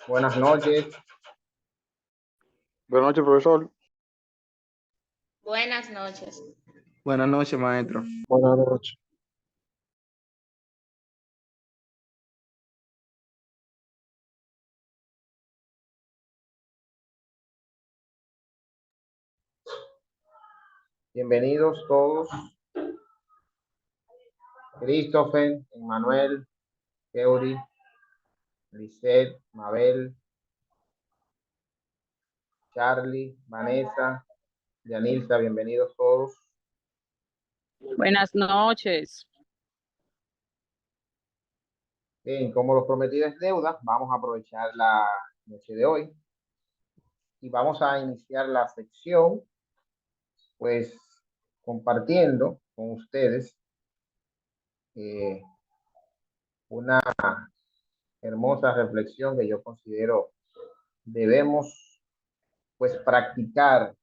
Buenas noches. Buenas noches, profesor. Buenas noches. Buenas noches, maestro. Buenas noches. Bienvenidos todos. Christopher, Emmanuel, Keuri, Lisette, Mabel, Charlie, Vanessa, Yanilza, bienvenidos todos. Buenas noches. Bien, como lo prometido es deuda, vamos a aprovechar la noche de hoy y vamos a iniciar la sección, pues, compartiendo con ustedes una hermosa reflexión que yo considero debemos, pues, practicar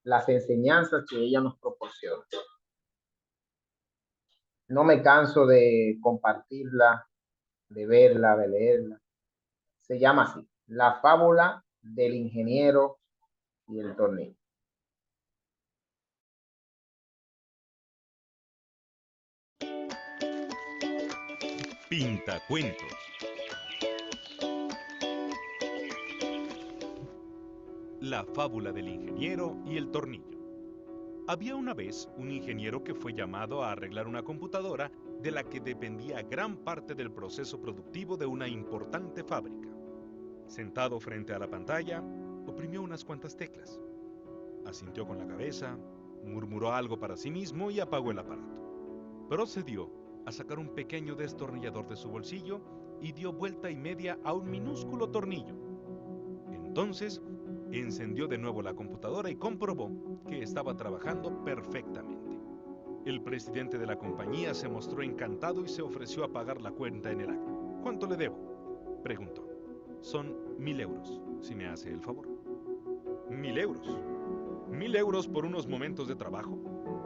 las enseñanzas que ella nos proporciona. No me canso de compartirla, de verla, de leerla. Se llama así, La fábula del ingeniero y el tornillo. Pintacuentos. La fábula del ingeniero y el tornillo. Había una vez un ingeniero que fue llamado a arreglar una computadora de la que dependía gran parte del proceso productivo de una importante fábrica. Sentado frente a la pantalla, oprimió unas cuantas teclas. Asintió con la cabeza, murmuró algo para sí mismo y apagó el aparato. Procedió a sacar un pequeño destornillador de su bolsillo y dio vuelta y media a un minúsculo tornillo. Entonces, encendió de nuevo la computadora y comprobó que estaba trabajando perfectamente. El presidente de la compañía se mostró encantado y se ofreció a pagar la cuenta en el acto. ¿Cuánto le debo?, preguntó. Son 1.000 euros, si me hace el favor. 1.000 euros. 1.000 euros por unos momentos de trabajo.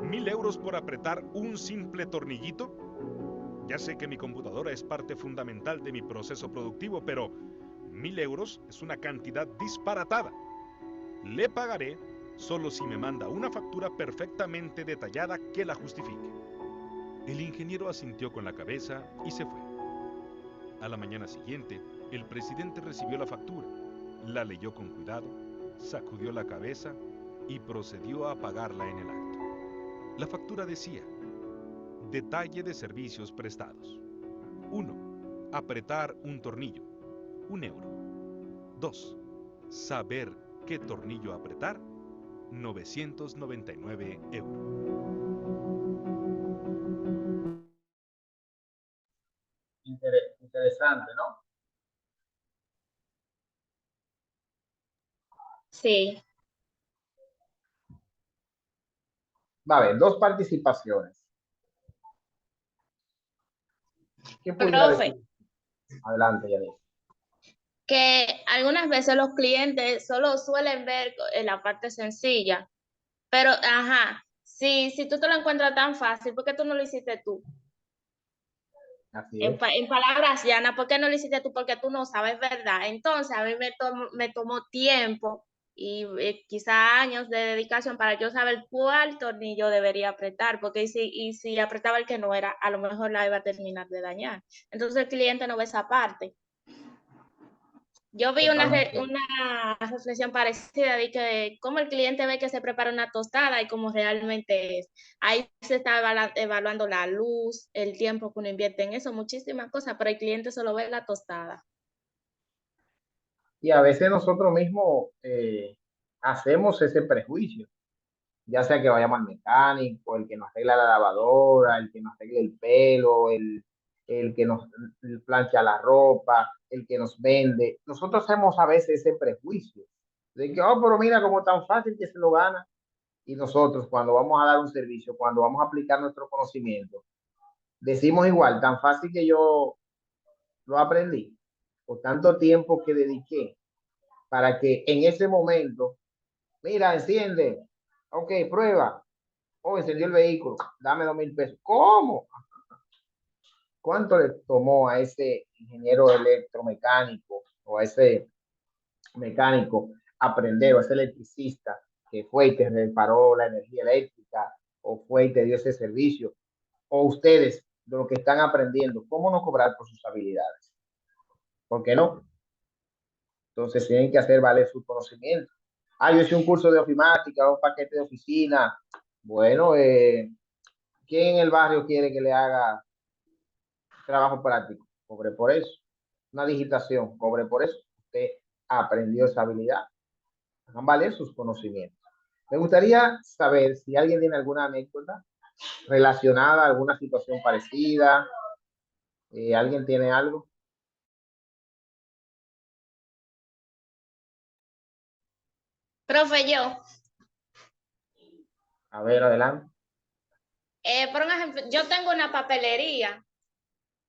1.000 euros por apretar un simple tornillito. Ya sé que mi computadora es parte fundamental de mi proceso productivo, pero 1.000 euros es una cantidad disparatada. Le pagaré solo si me manda una factura perfectamente detallada que la justifique. El ingeniero asintió con la cabeza y se fue. A la mañana siguiente, el presidente recibió la factura, la leyó con cuidado, sacudió la cabeza y procedió a pagarla en el acto. La factura decía: detalle de servicios prestados. 1. Apretar un tornillo, 1 euro. 2. Saber qué tornillo apretar, 999 euros. Interesante, ¿no? Sí. Va a haber dos participaciones. ¿Qué pudiera Profe, decir? Adelante, Yanilza. que algunas veces los clientes solo suelen ver la parte sencilla, pero, ajá, si tú te lo encuentras tan fácil, ¿por qué tú no lo hiciste tú? Así es. En palabras llanas, ¿por qué no lo hiciste tú? Porque tú no sabes, ¿verdad? Entonces, a mí me tomó tiempo y quizá años de dedicación para yo saber cuál tornillo debería apretar, porque y si apretaba el que no era, a lo mejor la iba a terminar de dañar. Entonces, el cliente no ve esa parte. Yo vi Totalmente. una reflexión parecida de que cómo el cliente ve que se prepara una tostada y cómo realmente es. Ahí se está evaluando la luz, el tiempo que uno invierte en eso, muchísimas cosas, pero el cliente solo ve la tostada. Y a veces nosotros mismos hacemos ese prejuicio, ya sea que vayamos al mecánico, el que nos arregla la lavadora, el que nos arregla el pelo, el que nos plancha la ropa, el que nos vende. Nosotros hacemos a veces ese prejuicio de que, oh, pero mira cómo tan fácil que se lo gana. Y nosotros, cuando vamos a dar un servicio, cuando vamos a aplicar nuestro conocimiento, decimos igual, tan fácil que yo lo aprendí, por tanto tiempo que dediqué para que en ese momento, mira, enciende, ok, prueba, oh, encendió el vehículo, dame 2,000 pesos. ¿Cómo? ¿Cuánto le tomó a ese ingeniero electromecánico o a ese mecánico aprender, o a ese electricista que fue y te reparó la energía eléctrica, o fue y te dio ese servicio, o ustedes, de lo que están aprendiendo, cómo no cobrar por sus habilidades? ¿Por qué no? Entonces tienen que hacer valer su conocimiento. Ah, yo hice un curso de ofimática, un paquete de oficina. Bueno, ¿quién en el barrio quiere que le haga trabajo práctico? Cobre por eso. Una digitación, cobre por eso. Usted aprendió esa habilidad. Hagan valer sus conocimientos. Me gustaría saber si alguien tiene alguna anécdota relacionada a alguna situación parecida. ¿Alguien tiene algo? Profe, yo, A ver, adelante. por un ejemplo, yo tengo una papelería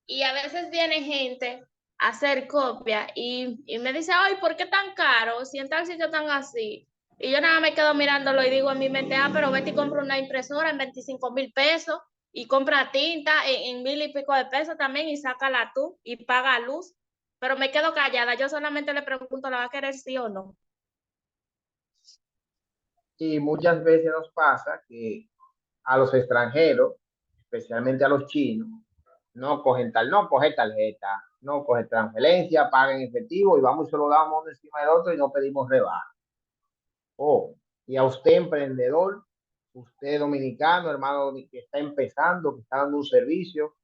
y a veces viene gente a hacer copia y me dice, ay, ¿por qué tan caro? Si en tal sitio tan así. Y yo nada me quedo mirándolo y digo en mi mente, ah, pero vete y compra una impresora en 25,000 pesos y compra tinta en 1,000 y pico de pesos también y sácala tú y paga luz. Pero me quedo callada, yo solamente le pregunto, ¿la va a querer sí o no? Y muchas veces nos pasa que a los extranjeros, especialmente a los chinos, no cogen tal, no coge tarjeta, no coge transferencia, pagan en efectivo y vamos y se lo damos uno encima del otro y no pedimos rebaja. Oh, y a usted emprendedor, usted dominicano, hermano que está empezando, que está dando un servicio,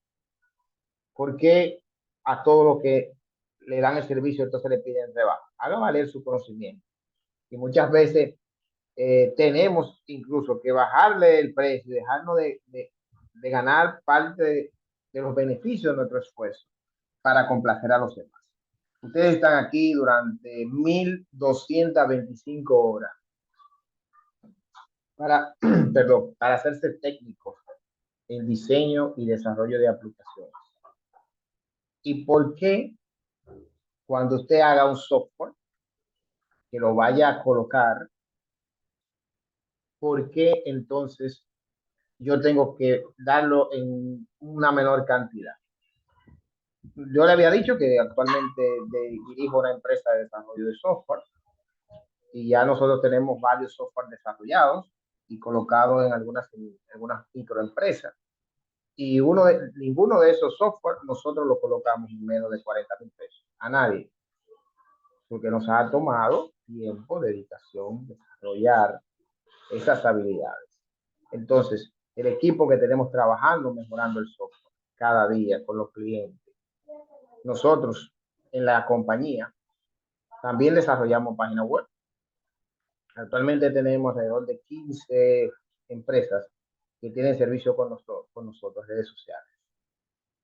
¿por qué a todos los que le dan el servicio entonces le piden rebaja? Haga valer su conocimiento. Y muchas veces tenemos incluso que bajarle el precio y dejarnos de ganar parte de los beneficios de nuestro esfuerzo para complacer a los demás. Ustedes están aquí durante 1,225 horas para, perdón, para hacerse técnicos en diseño y desarrollo de aplicaciones. ¿Y por qué cuando usted haga un software que lo vaya a colocar, por qué entonces yo tengo que darlo en una menor cantidad? Yo le había dicho que actualmente dirijo una empresa de desarrollo de software y ya nosotros tenemos varios software desarrollados y colocados en algunas microempresas. Y ninguno de esos software nosotros lo colocamos en menos de 40,000 pesos. A nadie. Porque nos ha tomado tiempo, dedicación, desarrollar esas habilidades. Entonces, el equipo que tenemos trabajando, mejorando el software cada día con los clientes. Nosotros en la compañía también desarrollamos páginas web. Actualmente tenemos alrededor de 15 empresas que tienen servicio con nosotros, redes sociales.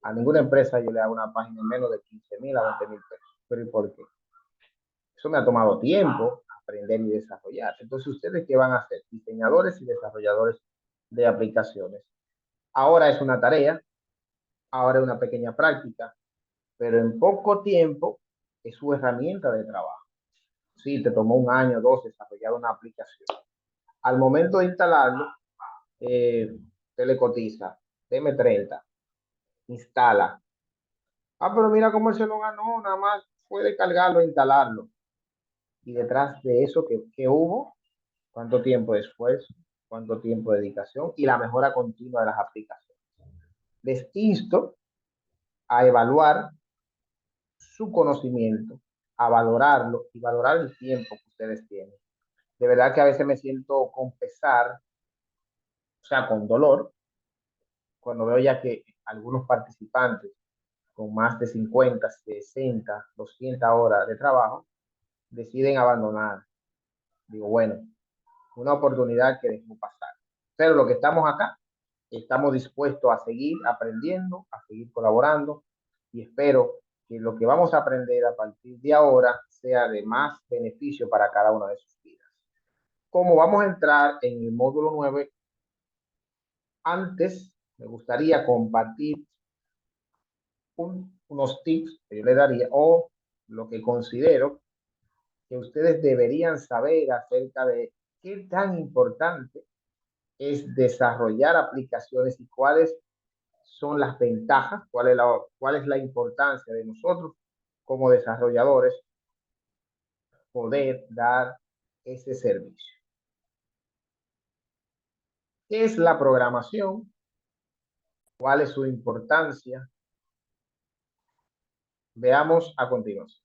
A ninguna empresa yo le hago una página en menos de 15,000 a 20,000 pesos. ¿Pero y por qué? Eso me ha tomado tiempo aprender y desarrollar. Entonces, ¿ustedes qué van a hacer? Diseñadores y desarrolladores de aplicaciones. Ahora es una tarea, ahora es una pequeña práctica, pero en poco tiempo es su herramienta de trabajo. Sí, te tomó 1 año, 2 desarrollar una aplicación. Al momento de instalarlo, te le cotiza, deme 30, instala. Ah, pero mira cómo él se lo ganó, nada más puede cargarlo e instalarlo. Y detrás de eso que hubo, cuánto tiempo de esfuerzo, cuánto tiempo de dedicación y la mejora continua de las aplicaciones. Les insto a evaluar su conocimiento, a valorarlo y valorar el tiempo que ustedes tienen. De verdad que a veces me siento con pesar, o sea, con dolor, cuando veo ya que algunos participantes con más de 50, 60, 200 horas de trabajo deciden abandonar. Digo, bueno, una oportunidad que dejó pasar. Pero lo que estamos acá, estamos dispuestos a seguir aprendiendo, a seguir colaborando y espero que lo que vamos a aprender a partir de ahora sea de más beneficio para cada una de sus vidas. Como vamos a entrar en el módulo 9, antes me gustaría compartir unos tips que yo le daría o lo que considero que ustedes deberían saber acerca de qué tan importante es desarrollar aplicaciones y cuáles son las ventajas, cuál es la importancia de nosotros como desarrolladores poder dar ese servicio. ¿Qué es la programación? ¿Cuál es su importancia? Veamos a continuación.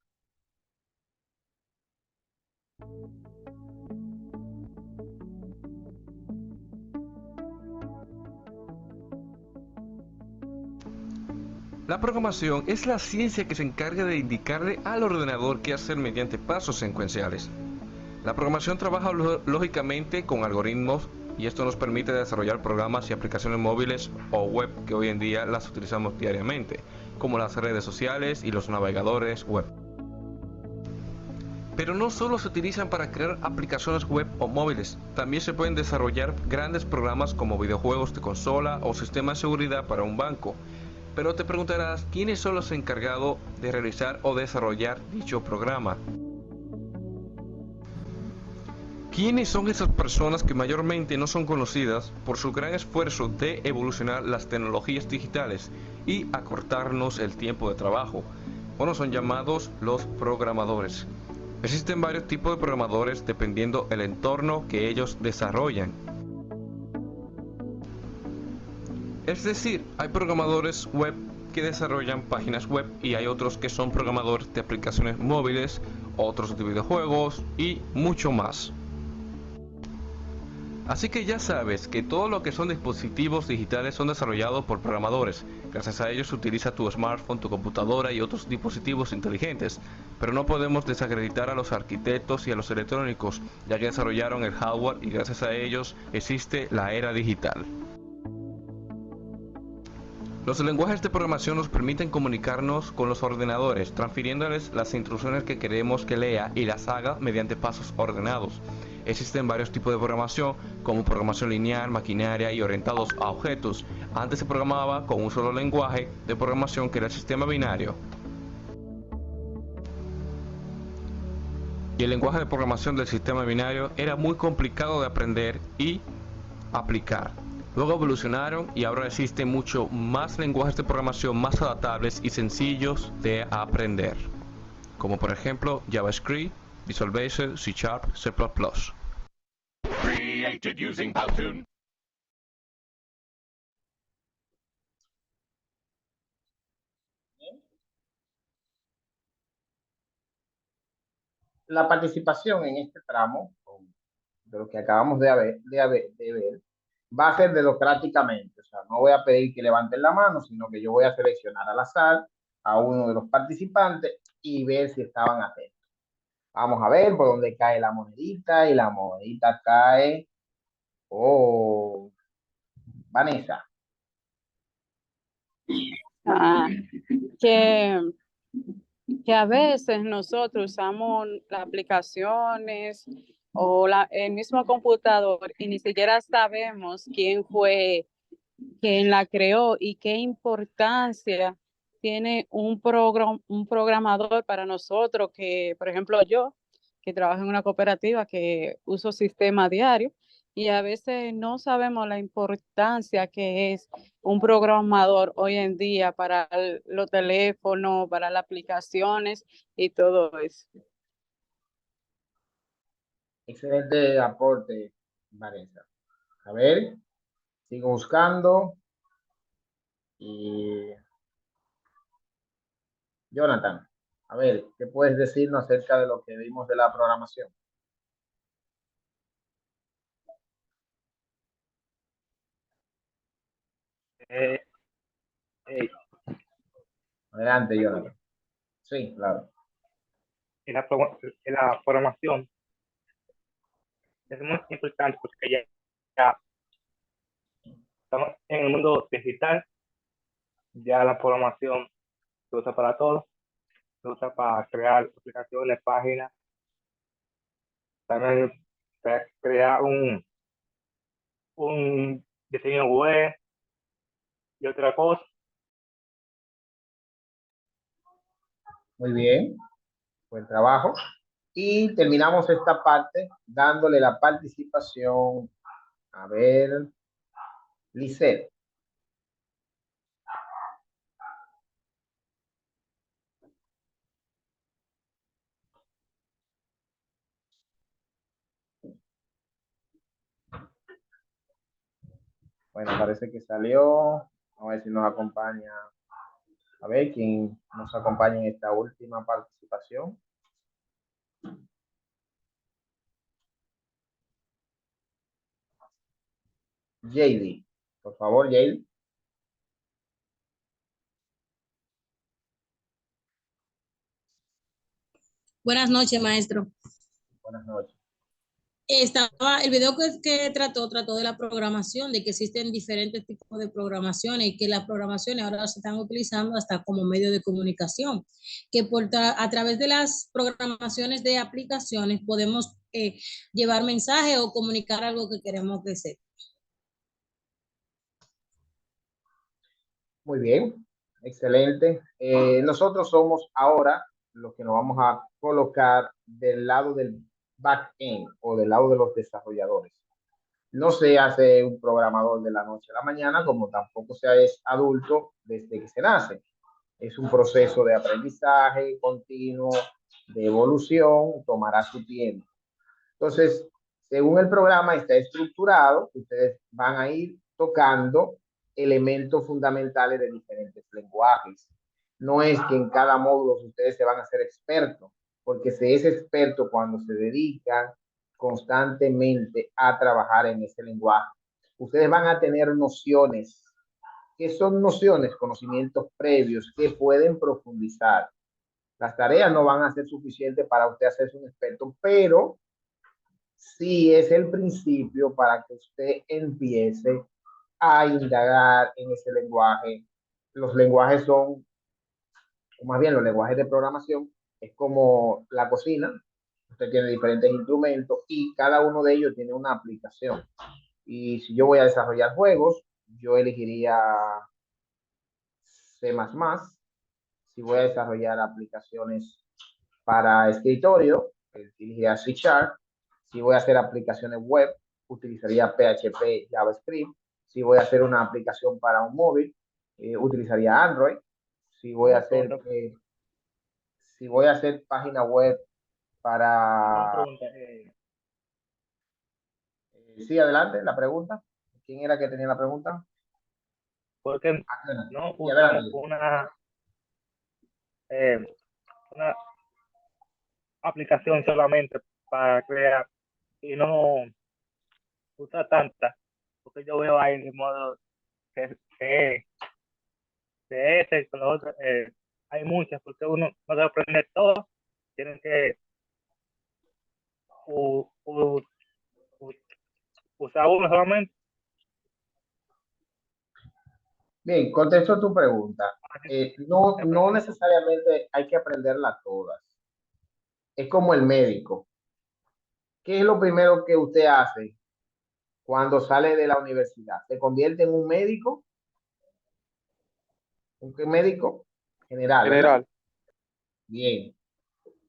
La programación es la ciencia que se encarga de indicarle al ordenador qué hacer mediante pasos secuenciales. La programación trabaja lógicamente con algoritmos y esto nos permite desarrollar programas y aplicaciones móviles o web que hoy en día las utilizamos diariamente, como las redes sociales y los navegadores web. Pero no solo se utilizan para crear aplicaciones web o móviles, también se pueden desarrollar grandes programas como videojuegos de consola o sistemas de seguridad para un banco. Pero te preguntarás, ¿quiénes son los encargados de realizar o desarrollar dicho programa? ¿Quiénes son esas personas que mayormente no son conocidas por su gran esfuerzo de evolucionar las tecnologías digitales y acortarnos el tiempo de trabajo? Bueno, son llamados los programadores. Existen varios tipos de programadores dependiendo el entorno que ellos desarrollan. Es decir, hay programadores web que desarrollan páginas web y hay otros que son programadores de aplicaciones móviles, otros de videojuegos y mucho más. Así que ya sabes que todo lo que son dispositivos digitales son desarrollados por programadores. Gracias a ellos se utiliza tu smartphone, tu computadora y otros dispositivos inteligentes. Pero no podemos desacreditar a los arquitectos y a los electrónicos, ya que desarrollaron el hardware y gracias a ellos existe la era digital. Los lenguajes de programación nos permiten comunicarnos con los ordenadores, transfiriéndoles las instrucciones que queremos que lea y las haga mediante pasos ordenados. Existen varios tipos de programación, como programación lineal, maquinaria y orientados a objetos. Antes se programaba con un solo lenguaje de programación que era el sistema binario. Y el lenguaje de programación del sistema binario era muy complicado de aprender y aplicar. Luego evolucionaron y ahora existen mucho más lenguajes de programación más adaptables y sencillos de aprender, como por ejemplo JavaScript, Visual Basic, C#, C++. Created using Powtoon. La participación en este tramo, de lo que acabamos de ver, va a ser democráticamente. O sea, no voy a pedir que levanten la mano, sino que yo voy a seleccionar al azar a uno de los participantes y ver si estaban atentos. Vamos a ver por dónde cae la monedita y la monedita cae. Oh, Vanessa. Ah, que, que a veces nosotros usamos las aplicaciones o el mismo computador y ni siquiera sabemos quién fue quien la creó y qué importancia tiene un programador para nosotros que, por ejemplo, yo, que trabajo en una cooperativa que uso sistema diario y a veces no sabemos la importancia que es un programador hoy en día para los teléfonos, para las aplicaciones y todo eso. Excelente aporte, Vanessa. A ver, sigo buscando. Y Jonathan, a ver, ¿qué puedes decirnos acerca de lo que vimos de la programación? Eh, eh, Adelante, Jonathan. Sí, claro. la programación es muy importante porque ya estamos en el mundo digital, ya la programación se usa para todo, se usa para crear aplicaciones, páginas, también para crear un diseño web y otra cosa. Muy bien, buen trabajo. Y terminamos esta parte dándole la participación, a ver, Lisette. Bueno, parece que salió. Vamos a ver si nos acompaña. A ver quién nos acompaña en esta última participación. JD. Por favor, JD. Buenas noches, maestro. Buenas noches. El video que trató de la programación, de que existen diferentes tipos de programaciones y que las programaciones ahora se están utilizando hasta como medio de comunicación, que a través de las programaciones de aplicaciones podemos llevar mensajes o comunicar algo que queremos que sepa. Muy bien, excelente. Nosotros somos ahora los que nos vamos a colocar del lado del back-end o del lado de los desarrolladores. No se hace un programador de la noche a la mañana, como tampoco se es adulto desde que se nace. Es un proceso de aprendizaje continuo, de evolución, tomará su tiempo. Entonces, según el programa está estructurado, ustedes van a ir tocando elementos fundamentales de diferentes lenguajes. No es que en cada módulo ustedes se van a hacer expertos, porque se es experto cuando se dedican constantemente a trabajar en ese lenguaje. Ustedes van a tener nociones. ¿Qué son nociones? Conocimientos previos que pueden profundizar. Las tareas no van a ser suficientes para usted hacerse un experto, pero sí es el principio para que usted empiece a indagar en ese lenguaje. Los lenguajes son, o más bien los lenguajes de programación, es como la cocina. Usted tiene diferentes instrumentos y cada uno de ellos tiene una aplicación. Y si yo voy a desarrollar juegos, yo elegiría C++. Si voy a desarrollar aplicaciones para escritorio, elegiría C#. Si voy a hacer aplicaciones web, utilizaría PHP, JavaScript. Si voy a hacer una aplicación para un móvil, utilizaría Android. Si voy a hacer, página web para... sí, adelante, la pregunta. ¿Quién era que tenía la pregunta? Porque no usa una aplicación solamente para crear y no usa tanta, porque yo veo ahí de modo de ese con los otros, hay muchas, porque uno no debe aprender todo, tienen que usar uno solamente. Bien, contesto tu pregunta. No necesariamente hay que aprenderlas todas. Es como el médico. ¿Qué es lo primero que usted hace cuando sale de la universidad? ¿Se convierte en un médico? ¿Un médico? General, ¿verdad? General. Bien.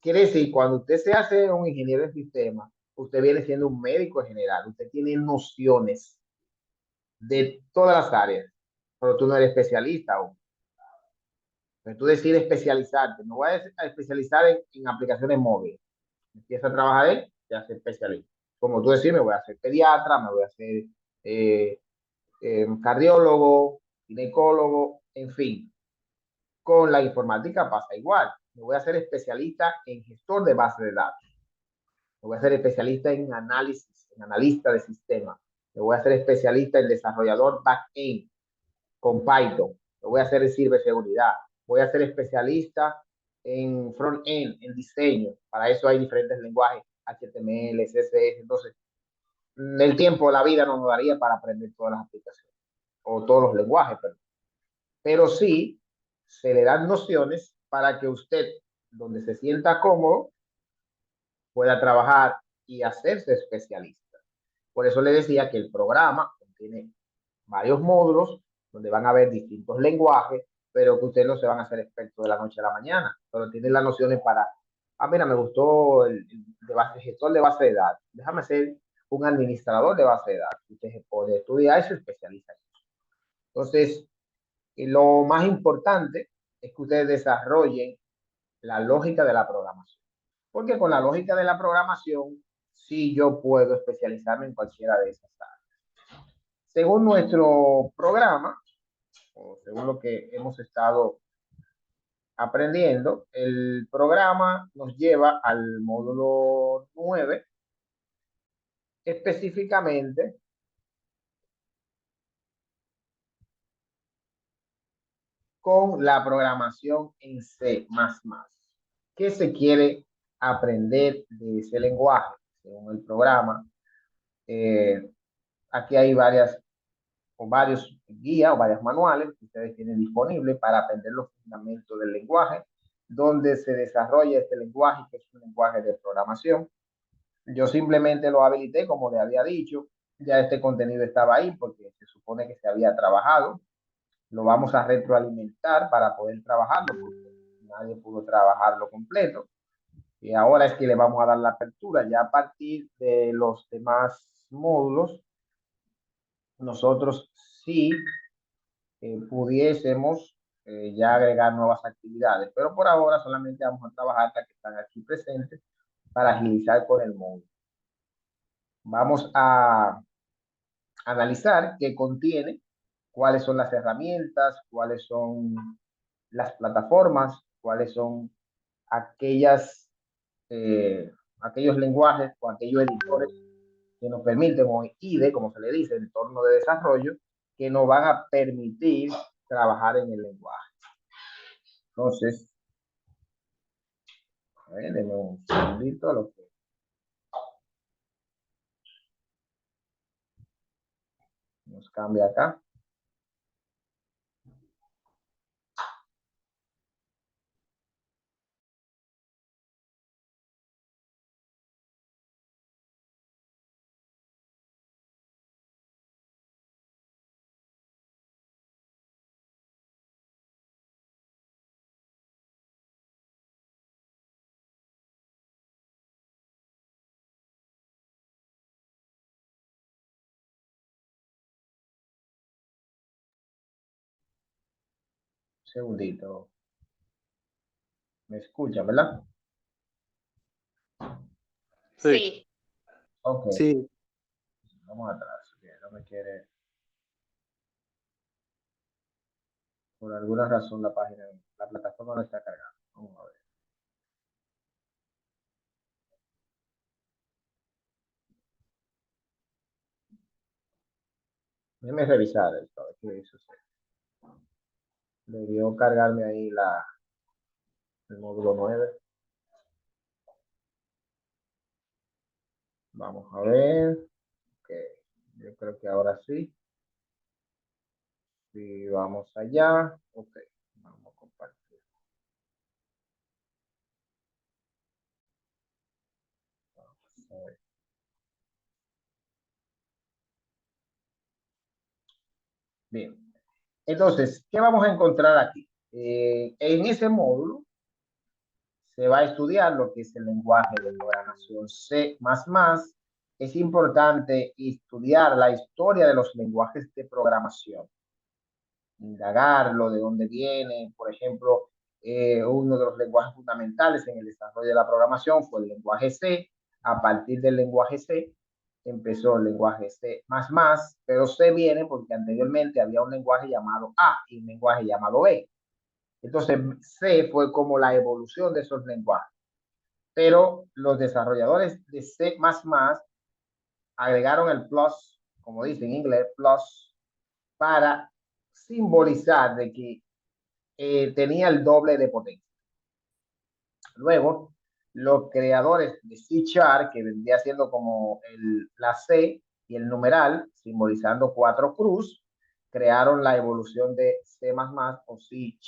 Quiere decir, cuando usted se hace un ingeniero de sistema, usted viene siendo un médico general. Usted tiene nociones de todas las áreas, pero tú no eres especialista aún. Entonces tú decides especializarte. Me voy a especializar en aplicaciones móviles. Empieza a trabajar ahí, te hace especialista. Como tú decís, me voy a hacer pediatra, me voy a hacer cardiólogo, ginecólogo, en fin. Con la informática pasa igual. Me voy a hacer especialista en gestor de base de datos. Me voy a hacer especialista en análisis, en analista de sistemas. Me voy a hacer especialista en desarrollador back-end con Python. Me voy a hacer en ciberseguridad. Voy a ser especialista en front-end, en diseño. Para eso hay diferentes lenguajes, HTML, CSS. Entonces, el tiempo, la vida no nos daría para aprender todas las aplicaciones o todos los lenguajes, pero sí se le dan nociones para que usted, donde se sienta cómodo, pueda trabajar y hacerse especialista. Por eso le decía que el programa contiene varios módulos donde van a haber distintos lenguajes, pero que ustedes no se van a hacer expertos de la noche a la mañana, pero tienen las nociones para, mira, me gustó el gestor de base de datos, déjame ser un administrador de base de datos. Usted puede estudiar y se especializa en eso. Entonces, lo más importante es que ustedes desarrollen la lógica de la programación. Porque con la lógica de la programación, sí yo puedo especializarme en cualquiera de esas áreas. Según nuestro programa, o según lo que hemos estado aprendiendo, el programa nos lleva al módulo 9, específicamente con la programación en C++. ¿Qué se quiere aprender de ese lenguaje? Según el programa, aquí hay varios guías o varios manuales que ustedes tienen disponibles para aprender los fundamentos del lenguaje, donde se desarrolla este lenguaje, que es un lenguaje de programación. Yo simplemente lo habilité, como le había dicho, ya este contenido estaba ahí porque se supone que se había trabajado. Lo vamos a retroalimentar para poder trabajarlo, porque nadie pudo trabajarlo completo. Y ahora es que le vamos a dar la apertura. Ya a partir de los demás módulos, nosotros sí pudiésemos ya agregar nuevas actividades, pero por ahora solamente vamos a trabajar hasta que están aquí presentes para agilizar con el módulo. Vamos a analizar qué contiene, cuáles son las herramientas, cuáles son las plataformas, cuáles son aquellas, aquellos lenguajes o aquellos editores que nos permiten, o IDE, como se le dice, entorno de desarrollo, que nos van a permitir trabajar en el lenguaje. Entonces, a ver, denme un segundito lo que nos cambia acá. Un segundito. ¿Me escuchan, verdad? Sí. Ok. Sí, Vamos atrás. Bien, no me quiere. Por alguna razón la página, la plataforma no está cargando. Vamos a ver. Déjeme revisar esto, a ver qué hizo. Debió cargarme ahí el módulo 9. Vamos a ver. Ok. Yo creo que ahora sí. Sí, vamos allá. Ok. Vamos a compartir. Vamos a ver. Bien. Entonces, ¿qué vamos a encontrar aquí? En ese módulo se va a estudiar lo que es el lenguaje de programación C++. Es importante estudiar la historia de los lenguajes de programación, indagarlo, de dónde viene. Por ejemplo, uno de los lenguajes fundamentales en el desarrollo de la programación fue el lenguaje C. A partir del lenguaje C empezó el lenguaje C++, pero C viene porque anteriormente había un lenguaje llamado A y un lenguaje llamado B. Entonces, C fue como la evolución de esos lenguajes. Pero los desarrolladores de C++ agregaron el plus, como dice en inglés, plus, para simbolizar de que tenía el doble de potencia. Luego, los creadores de C#, que vendría siendo como la C y el numeral, simbolizando 4 cruz, crearon la evolución de C++ o C#.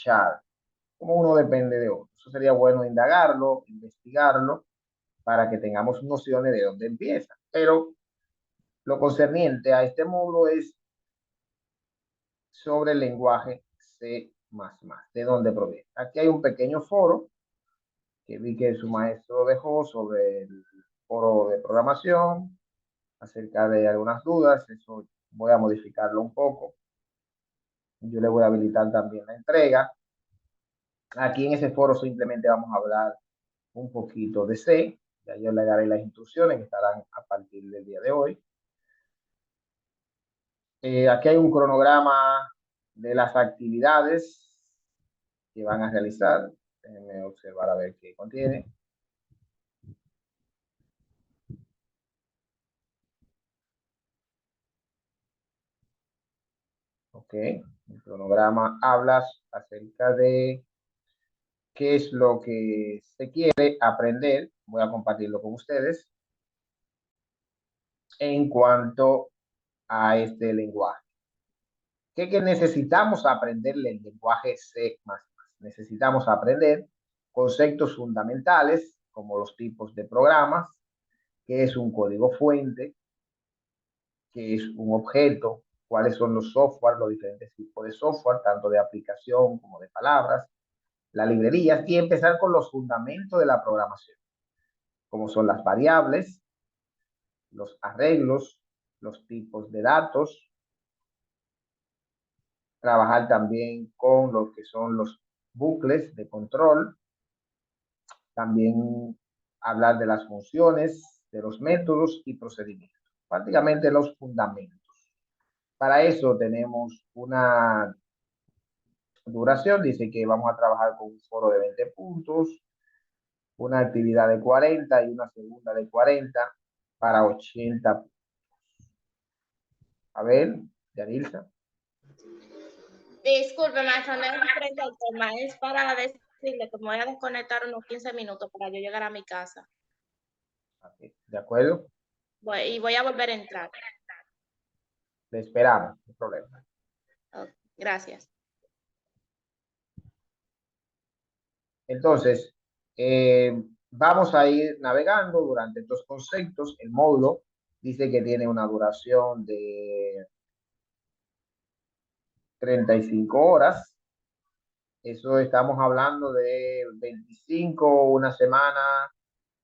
Como uno depende de otro. Eso sería bueno indagarlo, investigarlo, para que tengamos nociones de dónde empieza. Pero lo concerniente a este módulo es sobre el lenguaje C++, de dónde proviene. Aquí hay un pequeño foro que vi que su maestro dejó sobre el foro de programación, acerca de algunas dudas. Eso voy a modificarlo un poco. Yo le voy a habilitar también la entrega. Aquí en ese foro simplemente vamos a hablar un poquito de C. Ya yo le daré las instrucciones que estarán a partir del día de hoy. Aquí hay un cronograma de las actividades que van a realizar. Déjenme observar a ver qué contiene. Ok, el cronograma habla acerca de qué es lo que se quiere aprender. Voy a compartirlo con ustedes en cuanto a este lenguaje. ¿Qué necesitamos aprender el lenguaje C++? Necesitamos aprender conceptos fundamentales como los tipos de programas, qué es un código fuente, qué es un objeto, cuáles son los software, los diferentes tipos de software, tanto de aplicación como de palabras, las librerías, y empezar con los fundamentos de la programación, como son las variables, los arreglos, los tipos de datos, trabajar también con lo que son los bucles de control, también hablar de las funciones, de los métodos y procedimientos, prácticamente los fundamentos. Para eso tenemos una duración, dice que vamos a trabajar con un foro de 20 puntos, una actividad de 40 y una segunda de 40 para 80 puntos. A ver, Yanilza. Disculpe, maestro, no es referente al tema, es para decirle que me voy a desconectar unos 15 minutos para yo llegar a mi casa. Okay, ¿de acuerdo? Y voy a volver a entrar. Le esperamos, no hay problema. Okay, gracias. Entonces, vamos a ir navegando durante estos conceptos. El módulo dice que tiene una duración de 35 horas. Eso estamos hablando de 25, una semana,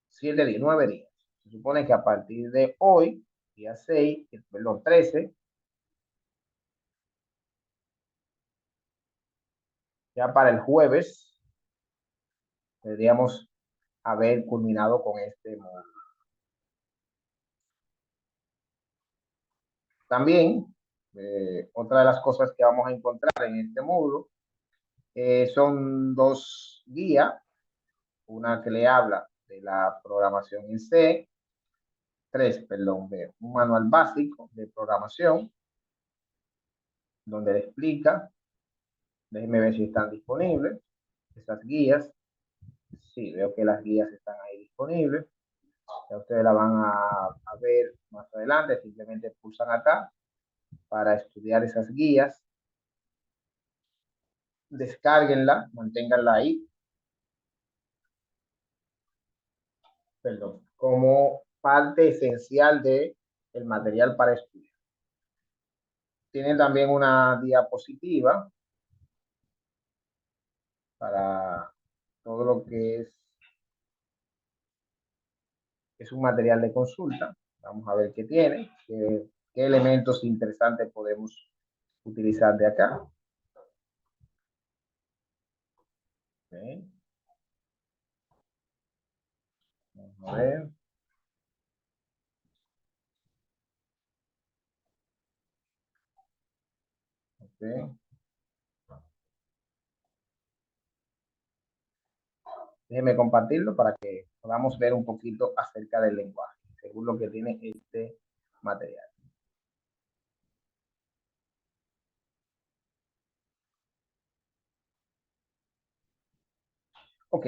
7 días, 9 días. Se supone que a partir de hoy, día 6, perdón, 13, ya para el jueves, deberíamos haber culminado con este módulo. También, otra de las cosas que vamos a encontrar en este módulo son dos guías, una que le habla de la programación en C, perdón, un manual básico de programación, donde le explica, déjenme ver si están disponibles, esas guías. Sí, veo que las guías están ahí disponibles. Ya ustedes la van a ver más adelante, simplemente pulsan acá para estudiar esas guías. Descárguenla, manténganla ahí. Perdón, como parte esencial de el material para estudiar. Tienen también una diapositiva para todo lo que es un material de consulta. Vamos a ver qué tiene, qué elementos interesantes podemos utilizar de acá. Okay. Vamos a ver. Okay. Déjenme compartirlo para que podamos ver un poquito acerca del lenguaje, según lo que tiene este material. Ok,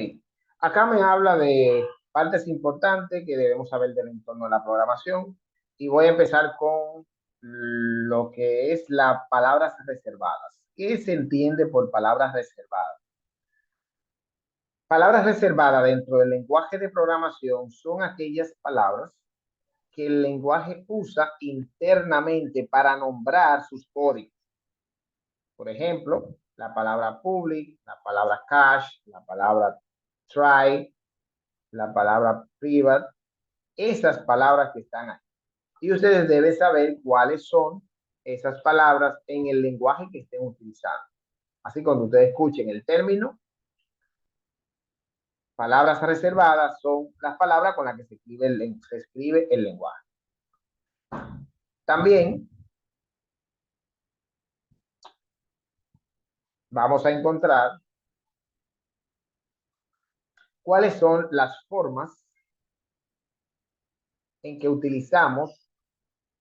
acá me habla de partes importantes que debemos saber del entorno de la programación y voy a empezar con lo que es las palabras reservadas. ¿Qué se entiende por palabras reservadas? Palabras reservadas dentro del lenguaje de programación son aquellas palabras que el lenguaje usa internamente para nombrar sus códigos. Por ejemplo, la palabra public, la palabra cache, la palabra try, la palabra private, esas palabras que están ahí. Y ustedes deben saber cuáles son esas palabras en el lenguaje que estén utilizando. Así cuando ustedes escuchen el término, palabras reservadas son las palabras con las que se escribe el lenguaje. También vamos a encontrar cuáles son las formas en que utilizamos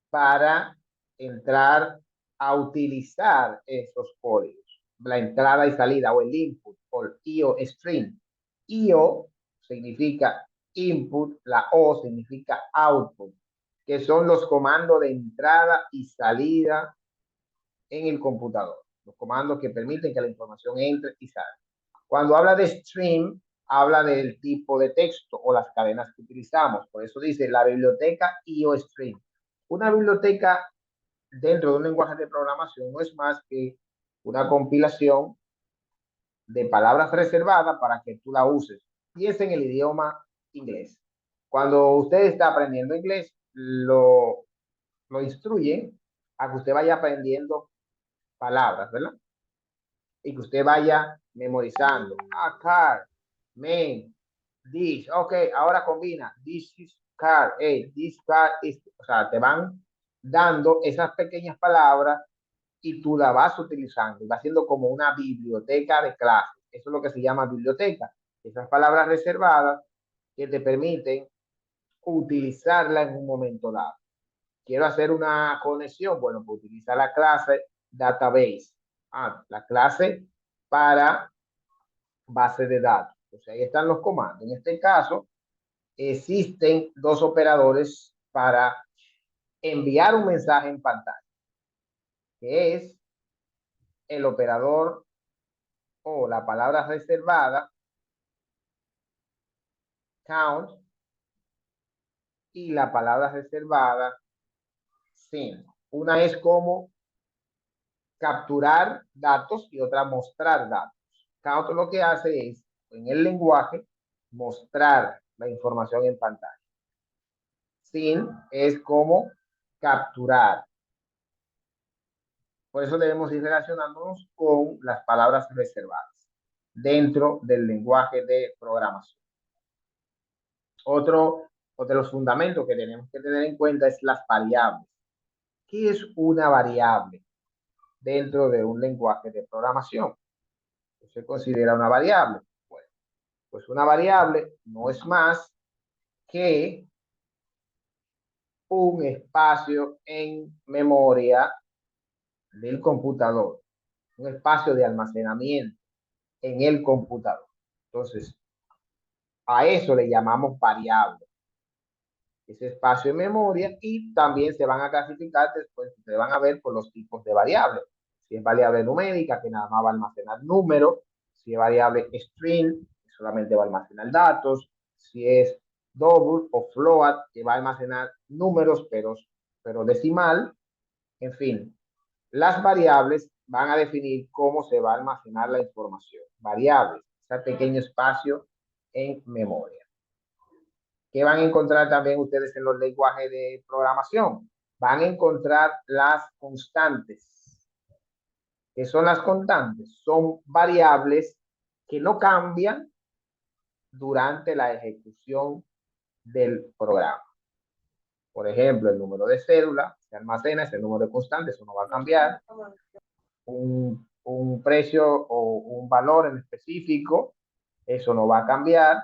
para entrar a utilizar esos códigos. La entrada y salida o el input o el IO string. IO significa input, la O significa output, que son los comandos de entrada y salida en el computador. Los comandos que permiten que la información entre y salga. Cuando habla de stream, habla del tipo de texto o las cadenas que utilizamos. Por eso dice la biblioteca IOStream. Una biblioteca dentro de un lenguaje de programación no es más que una compilación de palabras reservadas para que tú la uses. Piensa en el idioma inglés. Cuando usted está aprendiendo inglés, lo instruyen a que usted vaya aprendiendo palabras, ¿verdad? Y que usted vaya memorizando. Car, main, this. Ok, ahora combina. This is car. Hey, this car is. O sea, te van dando esas pequeñas palabras y tú la vas utilizando. Y va siendo como una biblioteca de clases. Eso es lo que se llama biblioteca. Esas palabras reservadas que te permiten utilizarla en un momento dado. Quiero hacer una conexión. Bueno, pues utiliza la clase database. La clase para base de datos. Pues ahí están los comandos. En este caso, existen dos operadores para enviar un mensaje en pantalla, que es el operador o la palabra reservada, count, y la palabra reservada, send. Una es como capturar datos y otra mostrar datos. Count lo que hace es, en el lenguaje, mostrar la información en pantalla. Sin es como capturar. Por eso debemos ir relacionándonos con las palabras reservadas dentro del lenguaje de programación. Otro de los fundamentos que tenemos que tener en cuenta es las variables. ¿Qué es una variable dentro de un lenguaje de programación? ¿Qué se considera una variable? Bueno, pues una variable no es más que un espacio en memoria del computador, un espacio de almacenamiento en el computador. Entonces, a eso le llamamos variable, ese espacio en memoria, y también se van a clasificar después, se van a ver por los tipos de variables. Si es variable numérica, que nada más va a almacenar números; si es variable string, que solamente va a almacenar datos; si es double o float, que va a almacenar números, pero decimal. En fin, las variables van a definir cómo se va a almacenar la información. Variables, ese pequeño espacio en memoria. ¿Qué van a encontrar también ustedes en los lenguajes de programación? Van a encontrar las constantes. ¿Qué son las constantes? Son variables que no cambian durante la ejecución del programa. Por ejemplo, el número de cédula se almacena, es el número de constante, eso no va a cambiar. Un precio o un valor en específico, eso no va a cambiar.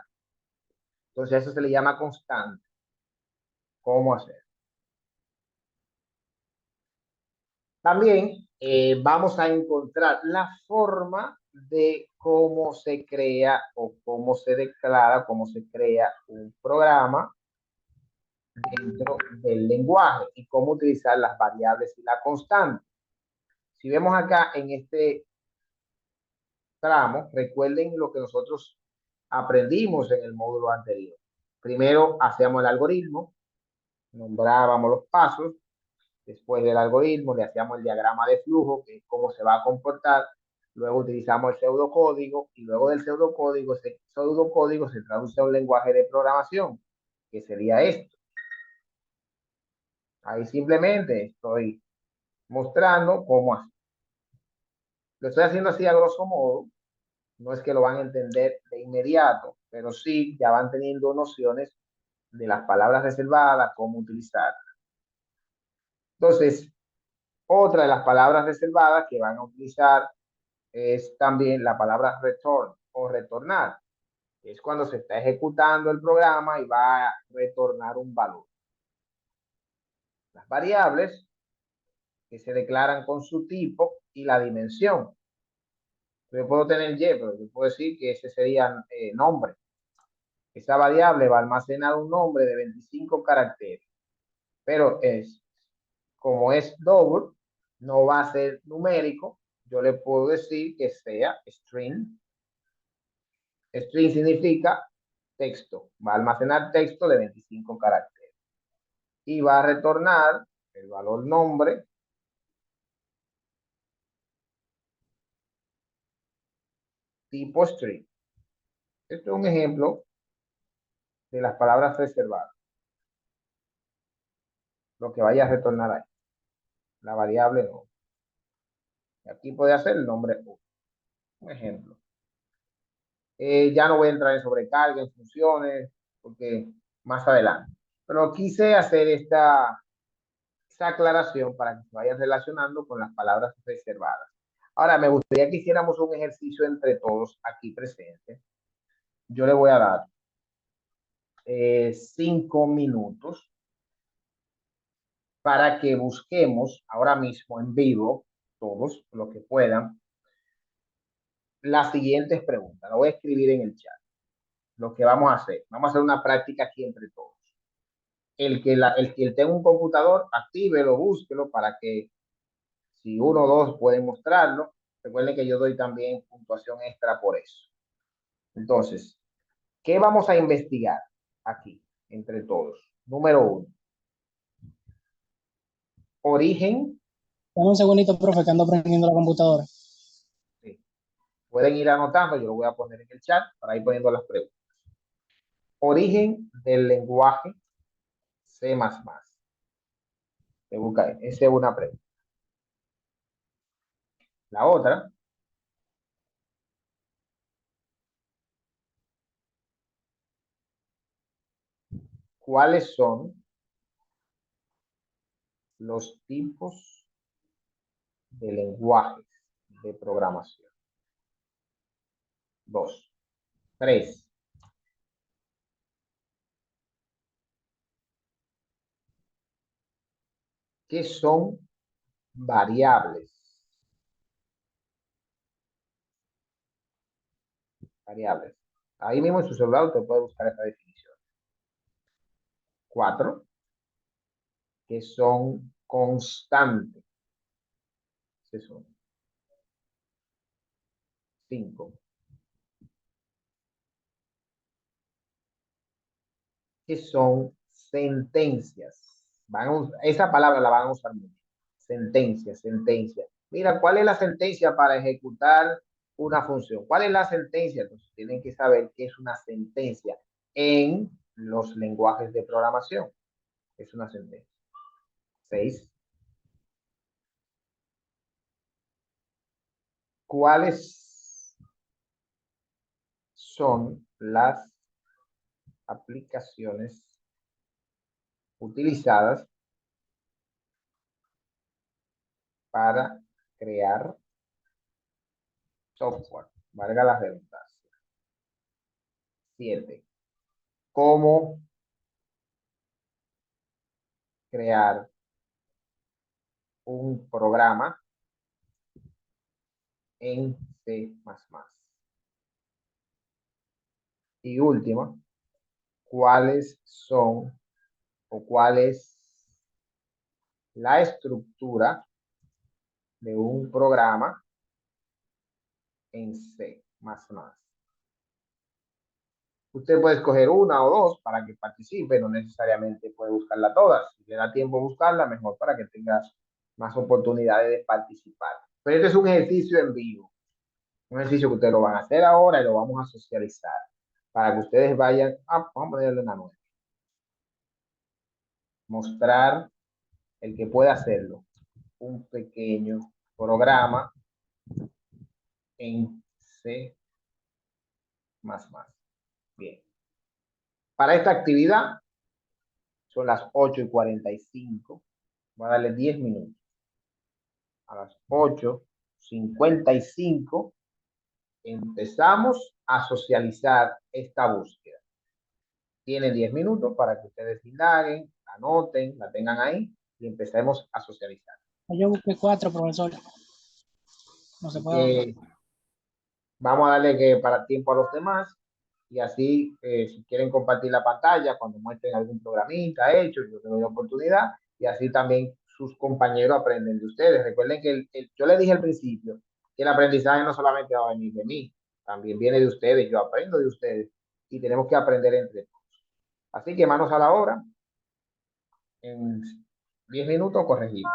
Entonces, eso se le llama constante. ¿Cómo hacer? También vamos a encontrar la forma de cómo se crea o cómo se declara, cómo se crea un programa dentro del lenguaje y cómo utilizar las variables y la constante. Si vemos acá en este tramo, recuerden lo que nosotros aprendimos en el módulo anterior. Primero hacíamos el algoritmo, nombrábamos los pasos. Después del algoritmo le hacíamos el diagrama de flujo, que es cómo se va a comportar. Luego utilizamos el pseudocódigo, y luego del pseudocódigo, ese pseudocódigo se traduce a un lenguaje de programación, que sería esto. Ahí simplemente estoy mostrando cómo hacer. Lo estoy haciendo así a grosso modo. No es que lo van a entender de inmediato, pero sí ya van teniendo nociones de las palabras reservadas, cómo utilizarlas. Entonces, otra de las palabras reservadas que van a utilizar es también la palabra return o retornar. Es cuando se está ejecutando el programa y va a retornar un valor. Las variables que se declaran con su tipo y la dimensión. Yo puedo tener Y, pero yo puedo decir que ese sería nombre. Esa variable va a almacenar un nombre de 25 caracteres, pero como es double, no va a ser numérico. Yo le puedo decir que sea string. String significa texto. Va a almacenar texto de 25 caracteres. Y va a retornar el valor nombre tipo string. Esto es un ejemplo de las palabras reservadas. Lo que vaya a retornar ahí. La variable no. Aquí puede hacer el nombre 1. Un ejemplo. Ya no voy a entrar en sobrecarga, en funciones, porque más adelante. Pero quise hacer esta aclaración para que se vayan relacionando con las palabras reservadas. Ahora, me gustaría que hiciéramos un ejercicio entre todos aquí presentes. Yo le voy a dar 5 minutos para que busquemos ahora mismo en vivo, todos los que puedan, las siguientes preguntas. Lo voy a escribir en el chat. Lo que vamos a hacer. Vamos a hacer una práctica aquí entre todos. El que tenga un computador, actívelo, búsquelo para que si uno o dos pueden mostrarlo. Recuerden que yo doy también puntuación extra por eso. Entonces, ¿qué vamos a investigar aquí entre todos? Número 1. Origen. Dame un segundito, profe, que ando prendiendo la computadora. Sí. Pueden ir anotando, yo lo voy a poner en el chat para ir poniendo las preguntas. Origen del lenguaje C++. Se busca, esa es una pregunta. La otra. ¿Cuáles son los tipos de lenguajes de programación? 2. 3. ¿Qué son variables? Variables. Ahí mismo en su celular usted puede buscar esta definición. 4. ¿Qué son constantes? ¿Qué son? 5. ¿Qué son sentencias? Esa palabra la van a usar mucho. Sentencia, sentencia. Mira, ¿cuál es la sentencia para ejecutar una función? ¿Cuál es la sentencia? Entonces, tienen que saber qué es una sentencia en los lenguajes de programación. Es una sentencia. 6. ¿Cuáles son las aplicaciones utilizadas para crear software? Valga la redundancia. 7. ¿Cómo crear un programa en C++? Y última, ¿cuáles son o cuál es la estructura de un programa en C++? Usted puede escoger una o dos para que participe, no necesariamente puede buscarla todas. Si le da tiempo buscarla, mejor para que tengas más oportunidades de participar. Pero este es un ejercicio en vivo. Un ejercicio que ustedes lo van a hacer ahora y lo vamos a socializar para que ustedes vayan, vamos a ponerle una 9. Mostrar el que pueda hacerlo. Un pequeño programa en C++. Bien. Para esta actividad son las 8:45. Voy a darle 10 minutos. A las 8 55 empezamos a socializar esta búsqueda. Tienen 10 minutos para que ustedes indaguen, anoten, la tengan ahí y empecemos a socializar. Yo busqué 4, profesor. No se puede. Vamos a darle que para tiempo a los demás y así, si quieren compartir la pantalla, cuando muestren algún programita hecho, yo les doy oportunidad y así también sus compañeros aprenden de ustedes. Recuerden que yo les dije al principio que el aprendizaje no solamente va a venir de mí, también viene de ustedes, yo aprendo de ustedes y tenemos que aprender entre todos. Así que manos a la obra, en 10 minutos corregimos.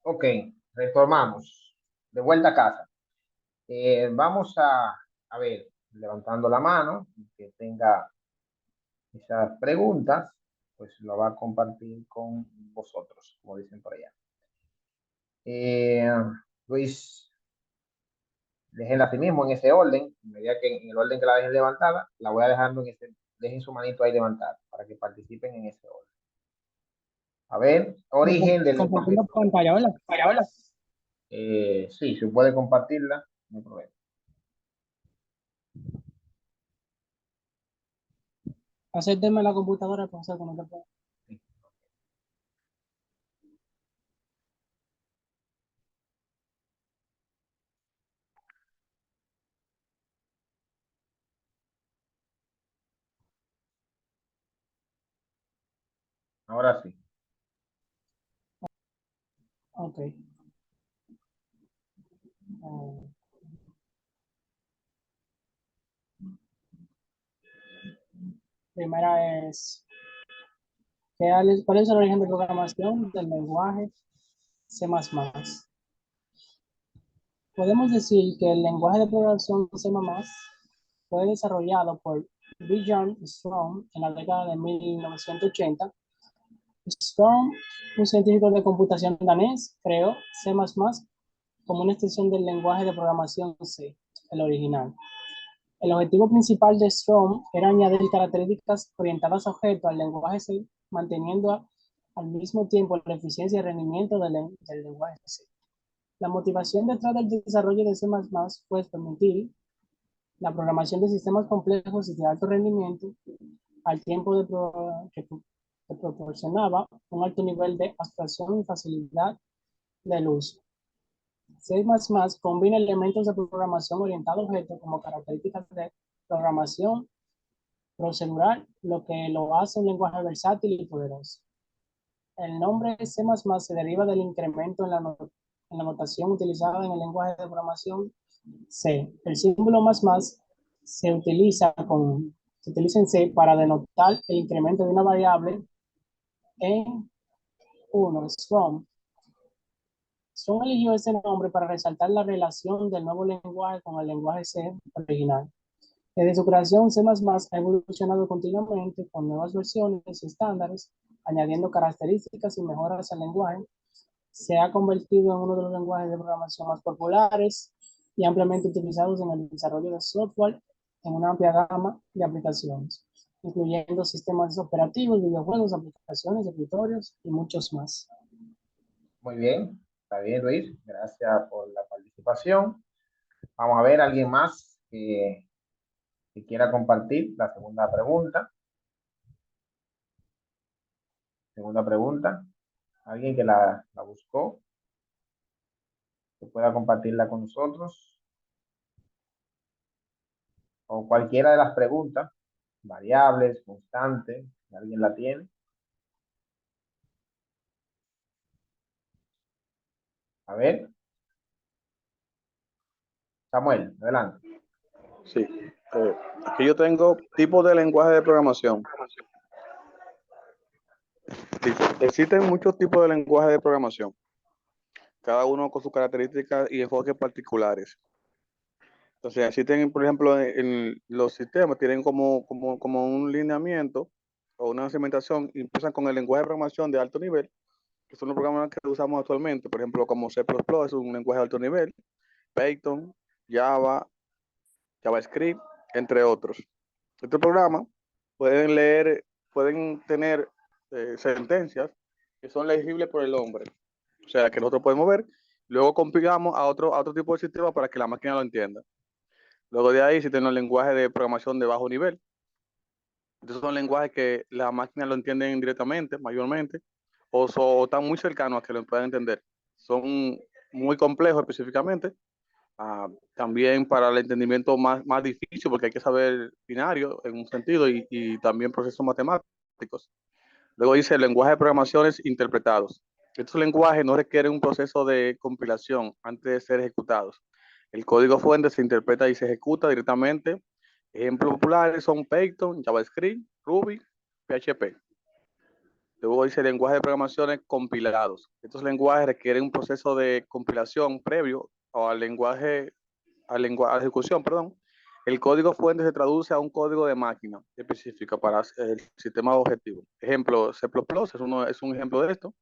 Ok, retomamos. De vuelta a casa. Vamos a ver, levantando la mano, que tenga esas preguntas, pues lo va a compartir con vosotros, como dicen por allá. Luis, déjenla así mismo en ese orden, a medida que en el orden que la dejen levantada, la voy a dejando en ese, dejen su manito ahí levantada para que participen en ese orden. A ver, origen del lenguaje. Compartiendo pantalla, ¿verdad? Sí, se puede compartirla, no hay problema. Acépteme la computadora, profesor, que no te puedo. Ahora sí. Ok. Primera es, ¿cuál es el origen de programación del lenguaje C++? Podemos decir que el lenguaje de programación C++ fue desarrollado por Björn Ström en la década de 1980. Ström, un científico de computación danés, creó C++ como una extensión del lenguaje de programación C, el original. El objetivo principal de Ström era añadir características orientadas a objetos al lenguaje C, manteniendo al mismo tiempo la eficiencia y rendimiento del lenguaje C. La motivación detrás del desarrollo de C++ fue permitir la programación de sistemas complejos y de alto rendimiento al tiempo que proporcionaba un alto nivel de abstracción y facilidad del uso. C++ combina elementos de programación orientada a objetos como características de programación procedural, lo que lo hace un lenguaje versátil y poderoso. El nombre C++ se deriva del incremento en la notación utilizada en el lenguaje de programación C. El símbolo más se utiliza en C para denotar el incremento de una variable en 1, Strong. Strong eligió ese nombre para resaltar la relación del nuevo lenguaje con el lenguaje C original. Desde su creación, C++ ha evolucionado continuamente con nuevas versiones y estándares, añadiendo características y mejoras al lenguaje. Se ha convertido en uno de los lenguajes de programación más populares y ampliamente utilizados en el desarrollo de software en una amplia gama de aplicaciones, incluyendo sistemas operativos, videojuegos, aplicaciones, escritorios y muchos más. Muy bien, está bien, Luis. Gracias por la participación. Vamos a ver, ¿alguien más que quiera compartir la segunda pregunta? Segunda pregunta. ¿Alguien que la buscó? Que pueda compartirla con nosotros. O cualquiera de las preguntas, variables, constantes, si alguien la tiene. A ver. Samuel, adelante. Sí. Aquí yo tengo tipos de lenguaje de programación. Existen muchos tipos de lenguaje de programación, cada uno con sus características y enfoques particulares. Entonces, existen, por ejemplo, en los sistemas tienen como un lineamiento o una segmentación, y empiezan con el lenguaje de programación de alto nivel, que son los programas que usamos actualmente, por ejemplo, como C++, es un lenguaje de alto nivel, Python, Java, JavaScript, entre otros. Estos programas pueden tener sentencias que son legibles por el hombre, o sea, que nosotros podemos ver, luego compilamos a otro tipo de sistema para que la máquina lo entienda. Luego de ahí existen los lenguajes de programación de bajo nivel. Estos son lenguajes que la máquina lo entienden directamente, mayormente, o están muy cercanos a que lo puedan entender. Son muy complejos específicamente. También para el entendimiento más difícil, porque hay que saber binario en un sentido y también procesos matemáticos. Luego dice lenguaje de programaciones interpretados. Estos lenguajes no requieren un proceso de compilación antes de ser ejecutados. El código fuente se interpreta y se ejecuta directamente. Ejemplos populares son Python, JavaScript, Ruby, PHP. Luego dice lenguaje de programaciones compilados. Estos lenguajes requieren un proceso de compilación previo o al lenguaje, a la ejecución, perdón. El código fuente se traduce a un código de máquina específica para el sistema objetivo. Ejemplo, C++ es un ejemplo de esto.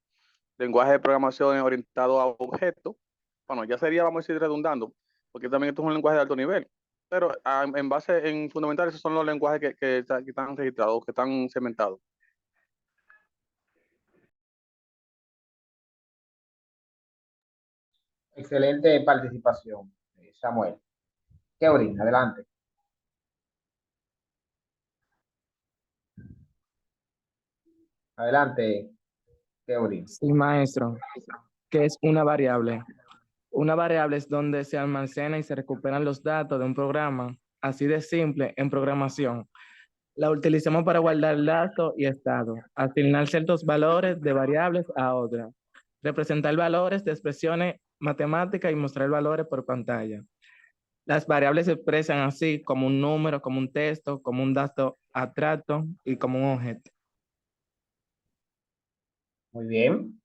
Lenguaje de programación orientado a objetos. Bueno, ya sería, vamos a decir, redundando, porque también esto es un lenguaje de alto nivel. Pero en fundamental, esos son los lenguajes que están registrados, que están cementados. Excelente participación, Samuel. Keurin, adelante. Adelante, Keurin. Sí, maestro. ¿Qué es una variable? Una variable es donde se almacena y se recuperan los datos de un programa, así de simple en programación. La utilizamos para guardar datos y estado, asignar ciertos valores de variables a otras, representar valores de expresiones matemáticas y mostrar valores por pantalla. Las variables se expresan así como un número, como un texto, como un dato abstracto y como un objeto. Muy bien.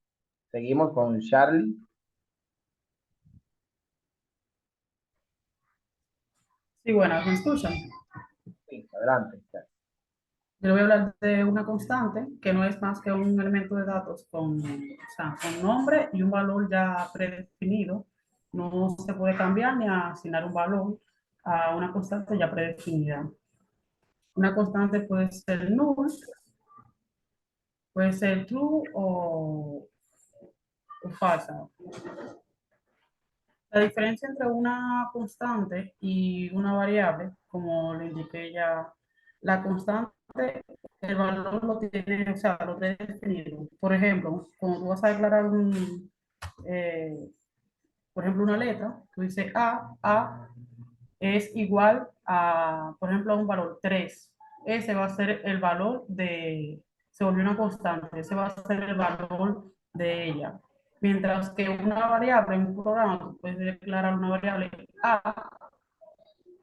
Seguimos con Charlie. Sí, bueno, ¿me escuchan? Sí, adelante. Yo voy a hablar de una constante que no es más que un elemento de datos con, o sea, con nombre y un valor ya predefinido. No se puede cambiar ni asignar un valor a una constante ya predefinida. Una constante puede ser null, puede ser true o falsa. La diferencia entre una constante y una variable, como le indiqué ya, la constante, el valor lo tiene, o sea, lo tiene definido. Por ejemplo, cuando tú vas a declarar por ejemplo, una letra, tú dices A es igual a, por ejemplo, a un valor 3. Ese va a ser el valor se volvió una constante, ese va a ser el valor de ella. Mientras que una variable en un programa, tú puedes declarar una variable A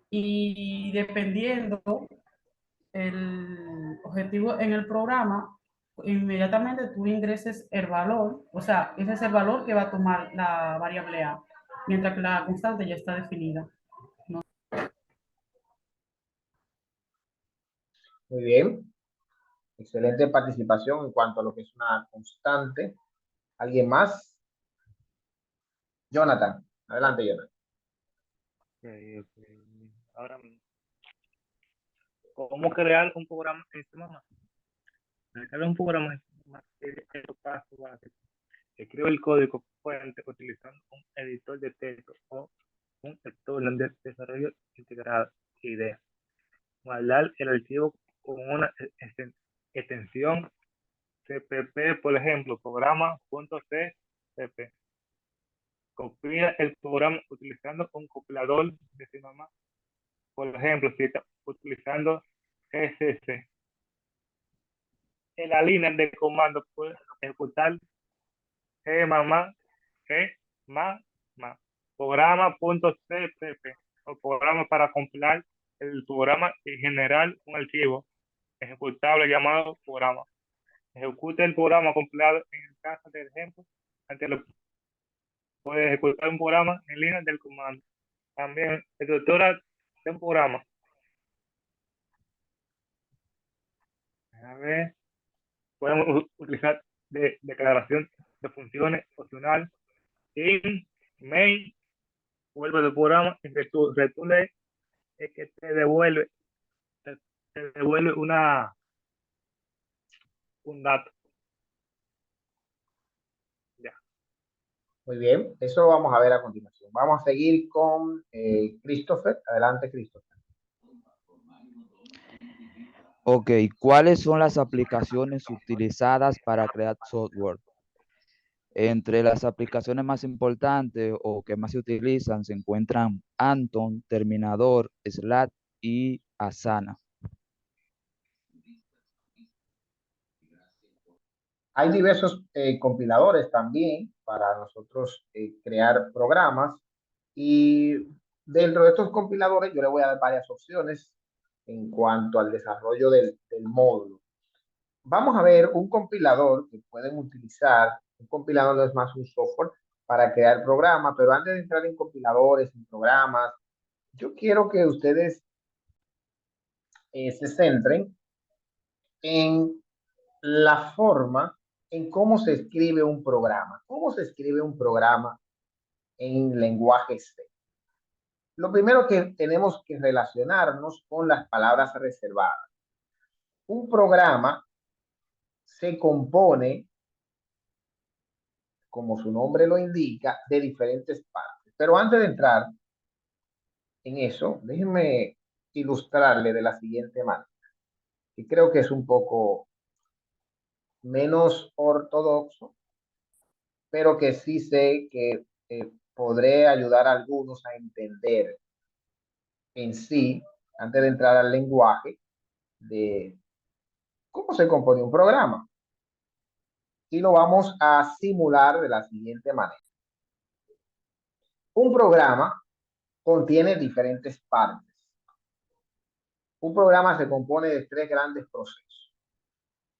y dependiendo el objetivo en el programa, inmediatamente tú ingreses el valor, o sea, ese es el valor que va a tomar la variable A, mientras que la constante ya está definida. Muy bien. Excelente participación en cuanto a lo que es una constante. ¿Alguien más? Jonathan. Adelante, Jonathan. Ahora, ¿cómo crear un programa en C++? Para crear un programa en C++, es el paso básico. Escribe el código fuente utilizando un editor de texto o un entorno de desarrollo integrado. Idea. Guardar el archivo con una extensión cpp, por ejemplo, programa.cpp. Copia el programa utilizando un compilador de C++. Por ejemplo, si está utilizando CSS. En la línea de comando puedes ejecutar programa.cpp o programa para compilar el programa y generar un archivo ejecutable llamado programa. Ejecuta el programa compilado en el caso del ejemplo. Antes lo puede ejecutar un programa en línea del comando. También estructura de un programa. A ver, podemos utilizar declaración de funciones opcional in main, vuelve el programa y return es que te devuelve un dato. Ya. Muy bien, eso lo vamos a ver a continuación. Vamos a seguir con Christopher. Adelante, Christopher. Ok, ¿cuáles son las aplicaciones utilizadas para crear software? Entre las aplicaciones más importantes o que más se utilizan se encuentran Anton, Terminador, Slack y Asana. Hay diversos compiladores también para nosotros crear programas y dentro de estos compiladores yo le voy a dar varias opciones en cuanto al desarrollo del módulo. vamos a ver un compilador que pueden utilizar. Un compilador no es más un software para crear programas, pero antes de entrar en compiladores, en programas, yo quiero que ustedes se centren en la forma en cómo se escribe un programa. ¿Cómo se escribe un programa en lenguaje C? Lo primero que tenemos que relacionarnos con las palabras reservadas. Un programa se compone, como su nombre lo indica, de diferentes partes. Pero antes de entrar en eso, déjenme ilustrarle de la siguiente manera, que creo que es un poco menos ortodoxo, pero que sí sé que podré ayudar a algunos a entender en sí, antes de entrar al lenguaje, de cómo se compone un programa. Y lo vamos a simular de la siguiente manera. Un programa contiene diferentes partes. Un programa se compone de tres grandes procesos.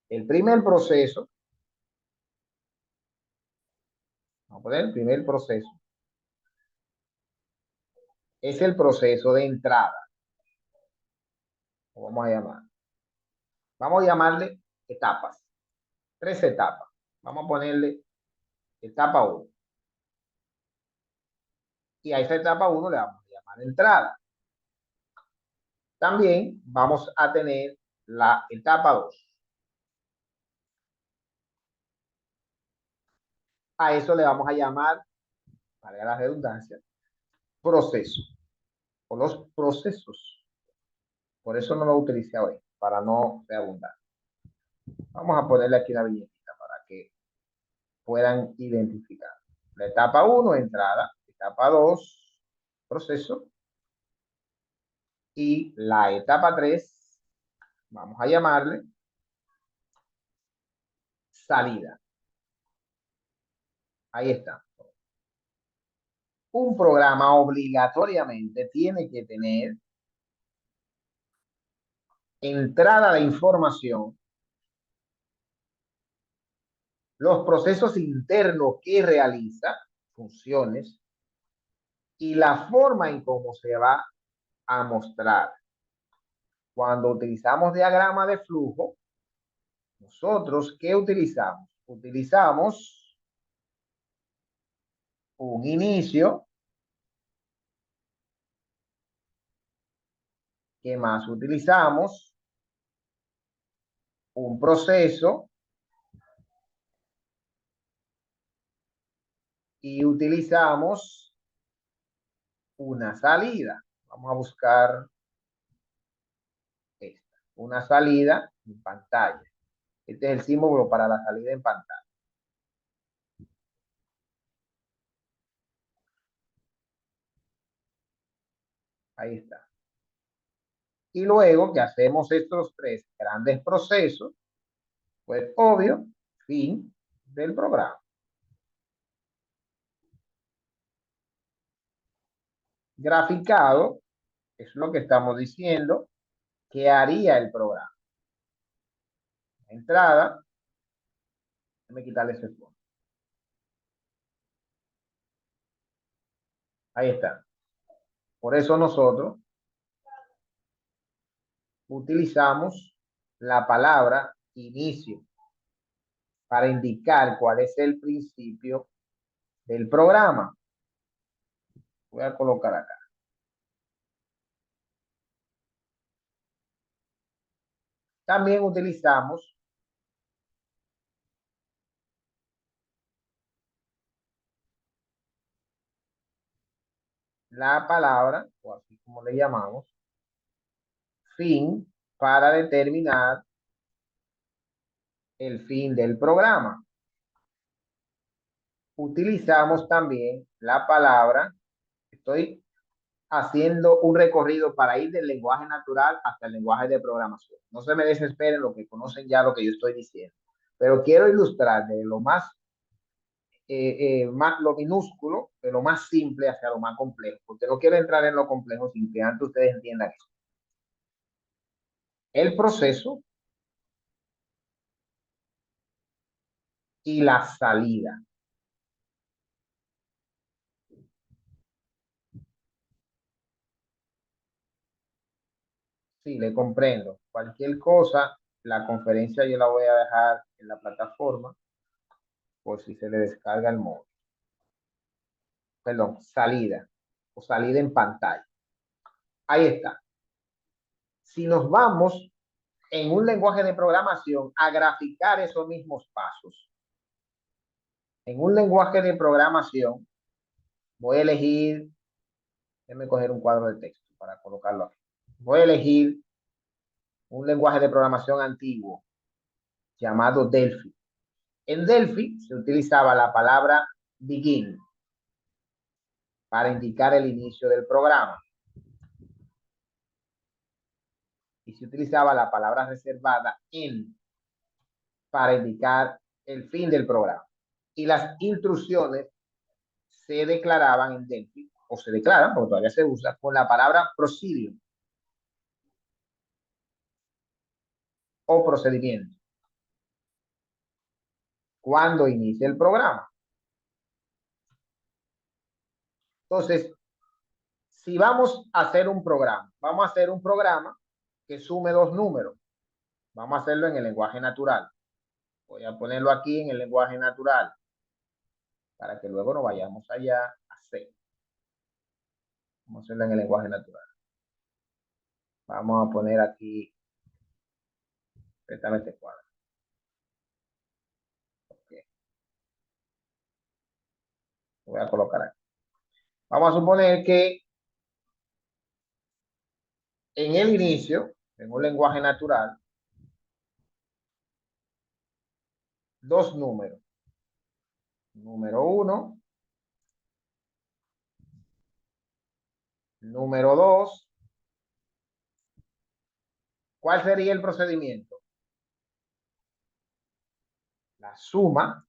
El primer proceso, vamos a poner el primer proceso, es el proceso de entrada. Lo vamos a llamar. Vamos a llamarle etapas. 3 etapas. Vamos a ponerle etapa 1. Y a esa etapa 1 le vamos a llamar entrada. También vamos a tener la etapa 2. A eso le vamos a llamar, para la redundancia, proceso o los procesos. Por eso no lo utilicé hoy, para no redundar. Vamos a ponerle aquí la viñetita para que puedan identificar. La etapa 1, entrada. Etapa 2, proceso. Y la etapa 3, vamos a llamarle salida. Ahí está. Un programa obligatoriamente tiene que tener entrada de información, los procesos internos que realiza, funciones, y la forma en cómo se va a mostrar. Cuando utilizamos diagrama de flujo, nosotros, ¿qué utilizamos? Utilizamos un inicio. ¿Qué más utilizamos? Un proceso. Y utilizamos una salida. Vamos a buscar esta. Una salida en pantalla. Este es el símbolo para la salida en pantalla. Ahí está. Y luego que hacemos estos tres grandes procesos, pues obvio, fin del programa. Graficado es lo que estamos diciendo que haría el programa. Entrada, déjame quitarle ese fondo. Ahí está. Por eso nosotros utilizamos la palabra inicio para indicar cuál es el principio del programa. Voy a colocar acá. También utilizamos la palabra, o así como le llamamos, fin, para determinar el fin del programa. Utilizamos también la palabra, estoy haciendo un recorrido para ir del lenguaje natural hasta el lenguaje de programación. No se me desesperen lo que conocen ya lo que yo estoy diciendo, pero quiero ilustrar de lo más, lo minúsculo, de lo más simple hacia lo más complejo, porque no quiero entrar en lo complejo sin que antes ustedes entiendan eso. El proceso y la salida. Sí, le comprendo. Cualquier cosa, la conferencia yo la voy a dejar en la plataforma por si se le descarga el móvil. Perdón, salida o salida en pantalla. Ahí está. Si nos vamos en un lenguaje de programación a graficar esos mismos pasos, en un lenguaje de programación voy a elegir, déjame coger un cuadro de texto para colocarlo aquí. Voy a elegir un lenguaje de programación antiguo llamado Delphi. En Delphi se utilizaba la palabra begin para indicar el inicio del programa. Y se utilizaba la palabra reservada end para indicar el fin del programa. Y las instrucciones se declaraban en Delphi, o se declaran, porque todavía se usa, con la palabra procedure o procedimiento. Cuando inicia el programa. Entonces, si vamos a hacer un programa, vamos a hacer un programa que sume dos números. Vamos a hacerlo en el lenguaje natural. Voy a ponerlo aquí en el lenguaje natural para que luego no vayamos allá a hacer. Vamos a hacerlo en el lenguaje natural. Vamos a poner aquí este cuadro. Okay. Lo voy a colocar aquí. Vamos a suponer que en el inicio, en un lenguaje natural, dos números. Número 1, número 2. ¿Cuál sería el procedimiento? La suma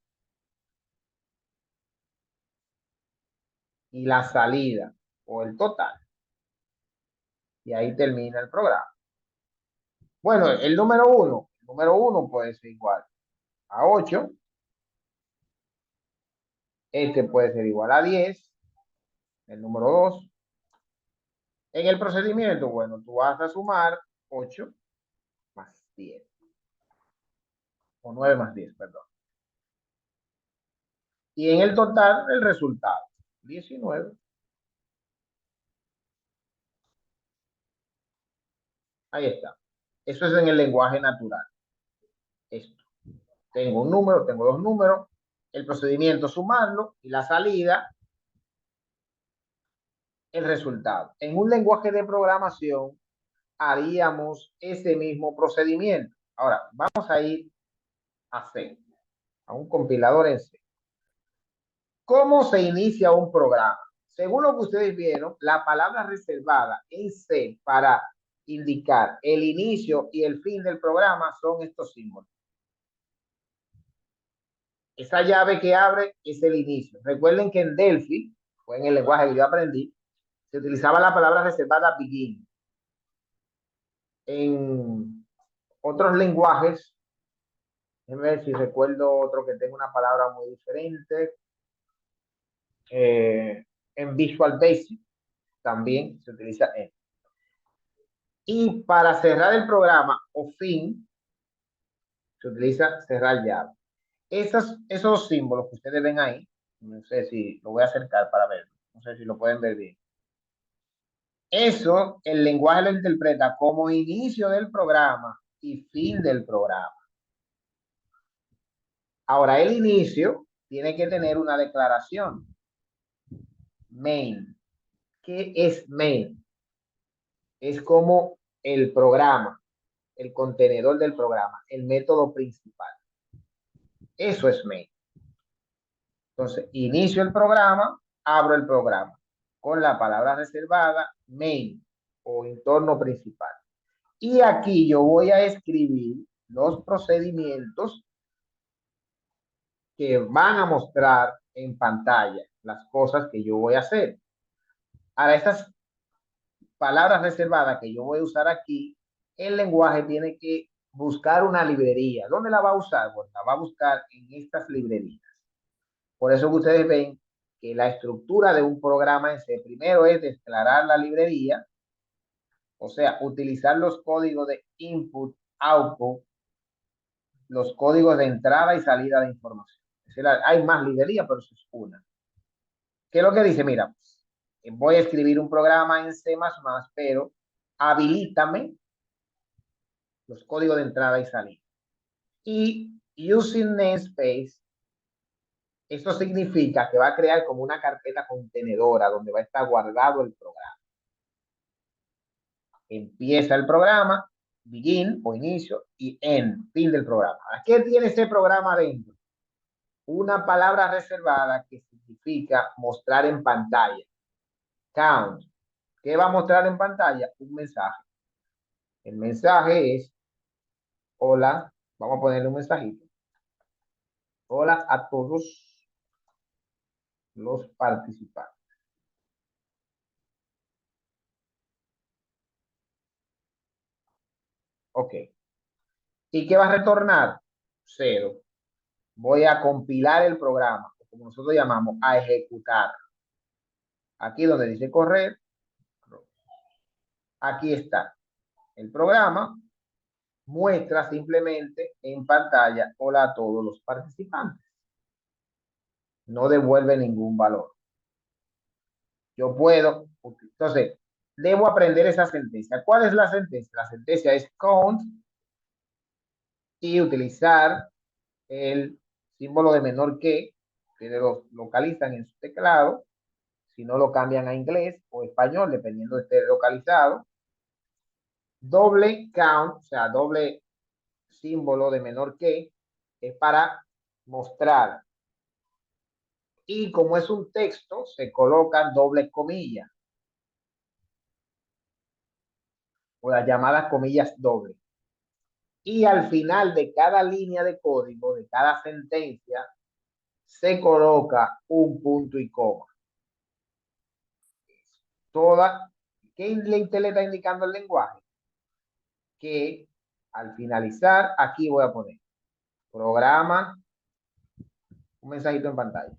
y la salida o el total. Y ahí termina el programa. Bueno, el número 1 puede ser igual a 8. Este puede ser igual a 10. El número 2. En el procedimiento, bueno, tú vas a sumar 8 más 10. O 9 más 10, perdón. Y en el total, el resultado, 19. Ahí está. Eso es en el lenguaje natural. Esto. Tengo un número, tengo dos números. El procedimiento, sumarlo. Y la salida, el resultado. En un lenguaje de programación, haríamos ese mismo procedimiento. Ahora, vamos a ir a C, a un compilador en C. ¿Cómo se inicia un programa? Según lo que ustedes vieron, la palabra reservada en C para indicar el inicio y el fin del programa son estos símbolos. Esa llave que abre es el inicio. Recuerden que en Delphi, o en el lenguaje que yo aprendí, se utilizaba la palabra reservada begin. En otros lenguajes, déjenme ver si recuerdo otro que tenga una palabra muy diferente. En Visual Basic también se utiliza end. Y para cerrar el programa o fin, se utiliza cerrar llave. Esos símbolos que ustedes ven ahí, no sé si lo voy a acercar para verlo, no sé si lo pueden ver bien. Eso el lenguaje lo interpreta como inicio del programa y fin del programa. Ahora, el inicio tiene que tener una declaración. Main. ¿Qué es main? Es como el programa, el contenedor del programa, el método principal. Eso es main. Entonces, inicio el programa, abro el programa con la palabra reservada main o entorno principal. Y aquí yo voy a escribir los procedimientos que van a mostrar en pantalla las cosas que yo voy a hacer. Ahora, estas palabras reservadas que yo voy a usar aquí, el lenguaje tiene que buscar una librería. ¿Dónde la va a usar? Bueno, la va a buscar en estas librerías. Por eso que ustedes ven que la estructura de un programa en C primero es declarar la librería, o sea, utilizar los códigos de input, output, los códigos de entrada y salida de información. Es decir, hay más librerías, pero eso es una. ¿Qué es lo que dice? Mira, voy a escribir un programa en C++, pero habilítame los códigos de entrada y salida. Y using namespace, eso significa que va a crear como una carpeta contenedora donde va a estar guardado el programa. Empieza el programa, begin o inicio, y end, fin del programa. ¿Qué tiene ese programa dentro? Una palabra reservada que significa mostrar en pantalla. Count. ¿Qué va a mostrar en pantalla? Un mensaje. El mensaje es, hola, vamos a ponerle un mensajito. Hola a todos los participantes. Ok. ¿Y qué va a retornar? 0. Voy a compilar el programa, como nosotros llamamos, a ejecutar. Aquí donde dice correr, aquí está. El programa muestra simplemente en pantalla, hola a todos los participantes. No devuelve ningún valor. Yo puedo, entonces, debo aprender esa sentencia. ¿Cuál es la sentencia? La sentencia es count y utilizar el símbolo de menor que lo localizan en su teclado. Si no, lo cambian a inglés o español, dependiendo de esté localizado. Doble count, o sea, doble símbolo de menor que, es para mostrar. Y como es un texto, se colocan dobles comillas, o las llamadas comillas dobles. Y al final de cada línea de código, de cada sentencia, se coloca un punto y coma. ¿Qué le está indicando el lenguaje? Que al finalizar, aquí voy a poner programa, un mensajito en pantalla.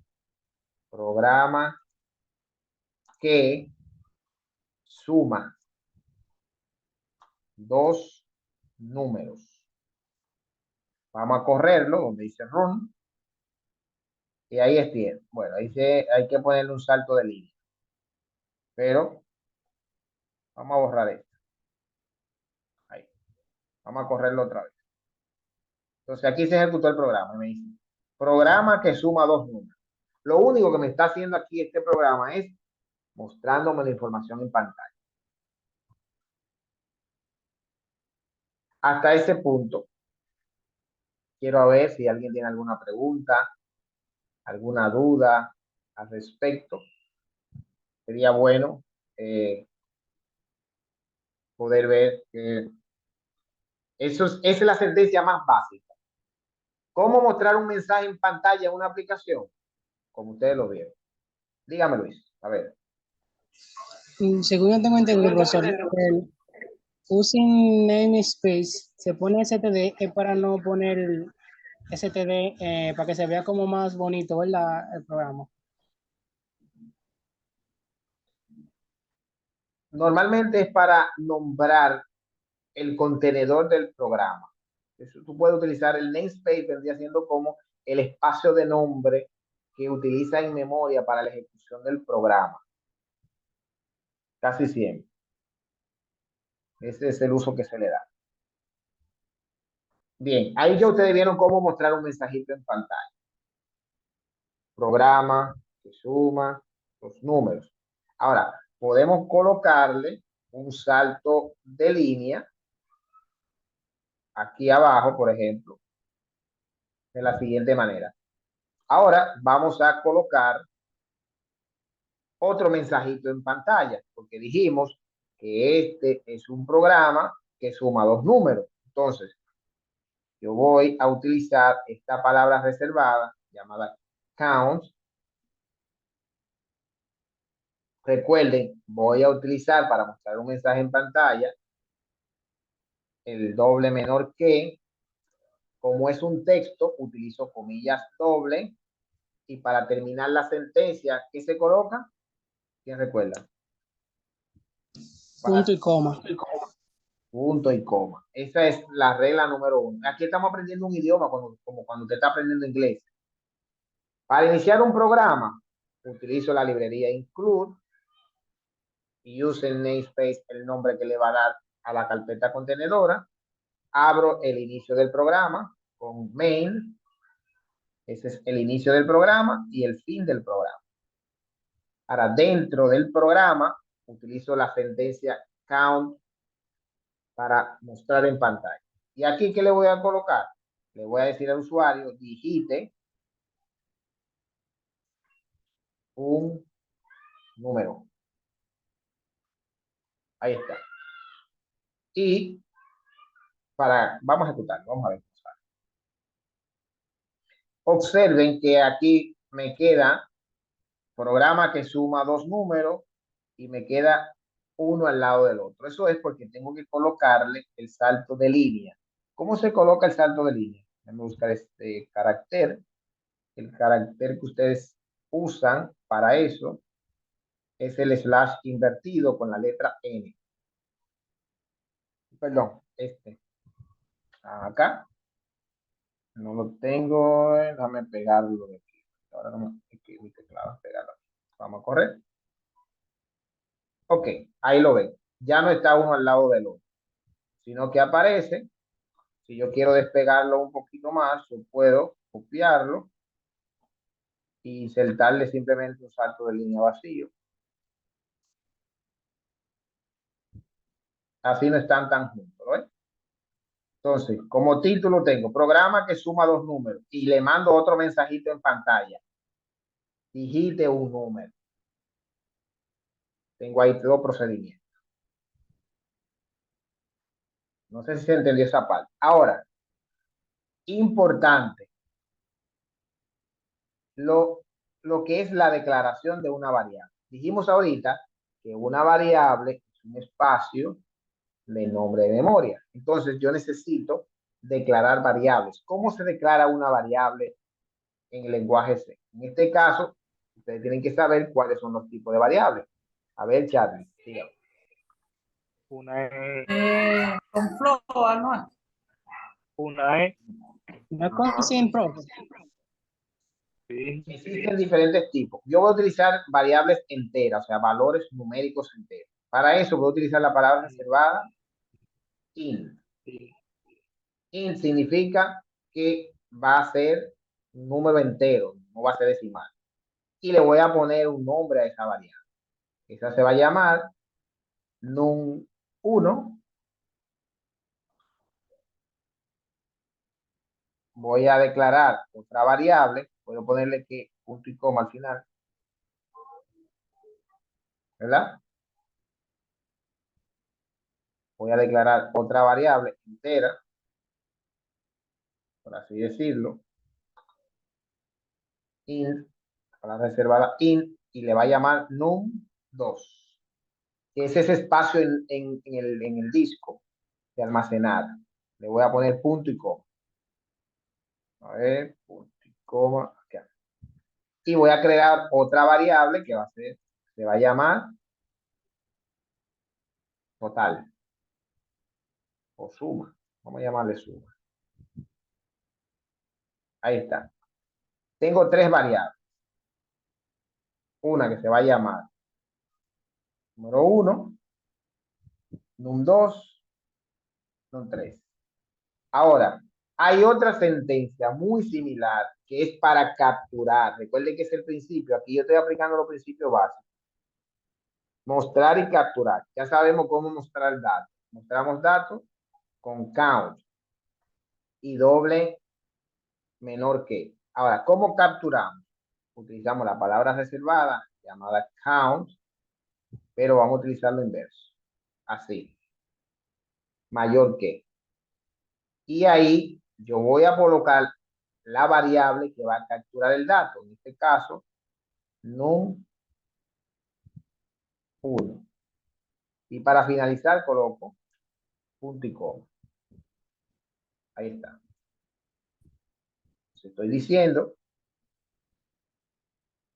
Programa que suma dos números. Vamos a correrlo donde dice run. Y ahí es tiempo. Bueno, ahí hay que ponerle un salto de línea. Pero vamos a borrar esto. Ahí. Vamos a correrlo otra vez. Entonces aquí se ejecutó el programa. Y me dice, programa que suma dos números. Lo único que me está haciendo aquí este programa es mostrándome la información en pantalla. Hasta ese punto, quiero ver si alguien tiene alguna pregunta, alguna duda al respecto. Sería bueno poder ver que esa es la sentencia más básica. ¿Cómo mostrar un mensaje en pantalla en una aplicación? Como ustedes lo vieron. Dígame, Luis. A ver. Según yo tengo entendido, profesor, el using namespace se pone STD es para no poner STD para que se vea como más bonito, ¿verdad? El programa. Normalmente es para nombrar el contenedor del programa. Eso, tú puedes utilizar el namespace, vendría siendo como el espacio de nombre que utiliza en memoria para la ejecución del programa. Casi siempre. Ese es el uso que se le da. Bien, ahí ya ustedes vieron cómo mostrar un mensajito en pantalla. Programa, que suma, los números. Ahora, podemos colocarle un salto de línea aquí abajo, por ejemplo, de la siguiente manera. Ahora vamos a colocar otro mensajito en pantalla, porque dijimos que este es un programa que suma dos números. Entonces, yo voy a utilizar esta palabra reservada llamada count. Recuerden, voy a utilizar para mostrar un mensaje en pantalla el doble menor que. Como es un texto, utilizo comillas doble. Y para terminar la sentencia, ¿qué se coloca? ¿Quién recuerda? Punto y coma. Punto y coma. Esa es la regla número 1. Aquí estamos aprendiendo un idioma como cuando usted está aprendiendo inglés. Para iniciar un programa, utilizo la librería include y use el namespace, el nombre que le va a dar a la carpeta contenedora. Abro el inicio del programa con main. Ese es el inicio del programa y el fin del programa. Ahora, dentro del programa, utilizo la sentencia count para mostrar en pantalla. Y aquí, ¿qué le voy a colocar? Le voy a decir al usuario, digite un número. Ahí está. Y vamos a ejecutarlo, vamos a ver. Observen que aquí me queda programa que suma 2 números y me queda uno al lado del otro. Eso es porque tengo que colocarle el salto de línea. ¿Cómo se coloca el salto de línea? Déjenme buscar este carácter. El carácter que ustedes usan para eso es el slash invertido con la letra N. Perdón, acá. No lo tengo, déjame pegarlo de aquí. Ahora no me aquí, mi teclado, pegarlo. Vamos a correr. Ok, ahí lo ven. Ya no está uno al lado del otro, sino que aparece. Si yo quiero despegarlo un poquito más, yo puedo copiarlo y insertarle simplemente un salto de línea vacío. Así no están tan juntos, ¿no? Entonces, como título tengo programa que suma 2 números y le mando otro mensajito en pantalla. Digite un número. Tengo ahí 2 procedimientos. No sé si se entendió esa parte. Ahora, importante, lo que es la declaración de una variable. Dijimos ahorita que una variable es un espacio de nombre de memoria. Entonces, yo necesito declarar variables. ¿Cómo se declara una variable en el lenguaje C? En este caso, ustedes tienen que saber cuáles son los tipos de variables. A ver, Charlie, dígame. Una es, Con flow anual. una es, No con sin pro. sí, Existen diferentes tipos. Yo voy a utilizar variables enteras, o sea, valores numéricos enteros. Para eso voy a utilizar la palabra reservada int. sí, Int significa que va a ser un número entero, no va a ser decimal. Y le voy a poner un nombre a esa variable. Esa se va a llamar num1. Voy a declarar otra variable. Puedo ponerle que punto y coma al final. ¿Verdad? Voy a declarar otra variable entera, por así decirlo. Int, la reservada int, y le va a llamar num2, que es ese espacio en el disco de almacenar. Le voy a poner punto y coma. A ver, punto y coma. Acá. Y voy a crear otra variable que va a ser, se va a llamar total o suma. Vamos a llamarle suma. Ahí está. Tengo 3 variables. Una que se va a llamar número 1, num2, num3. Ahora, hay otra sentencia muy similar que es para capturar. Recuerden que es el principio. Aquí yo estoy aplicando los principios básicos. Mostrar y capturar. Ya sabemos cómo mostrar datos. Mostramos datos con count y doble menor que. Ahora, ¿cómo capturamos? Utilizamos la palabra reservada llamada count, pero vamos a utilizar lo inverso. Así. Mayor que. Y ahí yo voy a colocar la variable que va a capturar el dato. En este caso, num1. Y para finalizar coloco punto y coma. Ahí está. Estoy diciendo,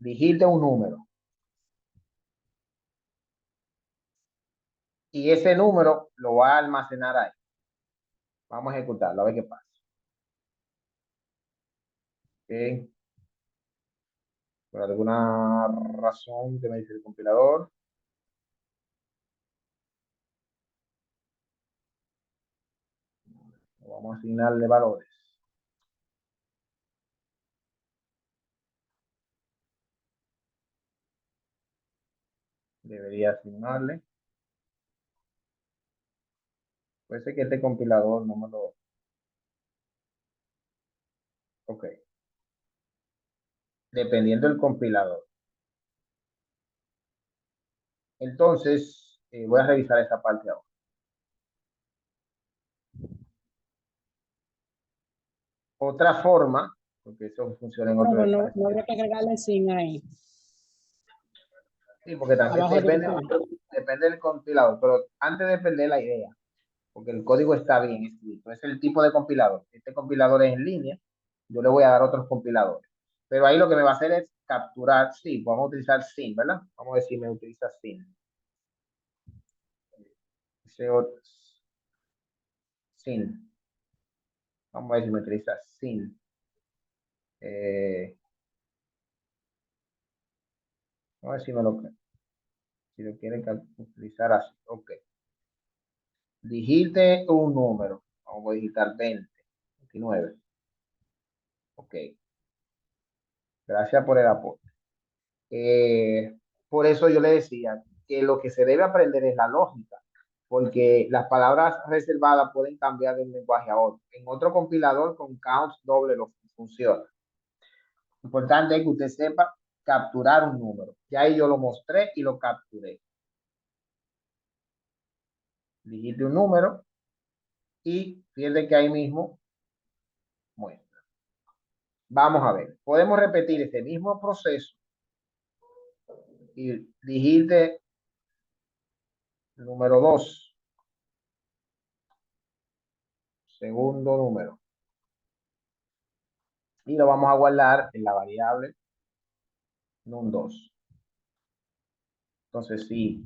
digite un número. Y ese número lo va a almacenar ahí. Vamos a ejecutarlo, a ver qué pasa. Ok. Por alguna razón que me dice el compilador. Vamos a asignarle valores. Debería asignarle. Puede ser que este compilador no me lo... Ok. Dependiendo del compilador. Entonces, voy a revisar esa parte ahora. Otra forma, porque eso funciona en otro No habría que agregarle sin ahí. Sí, porque también Abajo depende del compilador, pero antes de perder la idea, porque el código está bien escrito, es el tipo de compilador. Este compilador es en línea, yo le voy a dar otros compiladores. Pero ahí lo que me va a hacer es capturar, sí, vamos a utilizar sin, ¿verdad? Vamos a ver si me utiliza sin. Sin. Vamos a ver si me utiliza sin. Vamos a ver si me lo quieren utilizar así. Ok. Digite un número. Vamos a digitar 20, 29. Ok. Gracias por el apoyo. Por eso yo le decía que lo que se debe aprender es la lógica, porque las palabras reservadas pueden cambiar de un lenguaje a otro. En otro compilador con counts doble lo funciona. Lo importante es que usted sepa capturar un número. Ya ahí yo lo mostré y lo capturé. Digite un número y fíjate que ahí mismo muestra. Vamos a ver. Podemos repetir ese mismo proceso y digite número 2. Segundo número. Y lo vamos a guardar en la variable num2. Entonces, si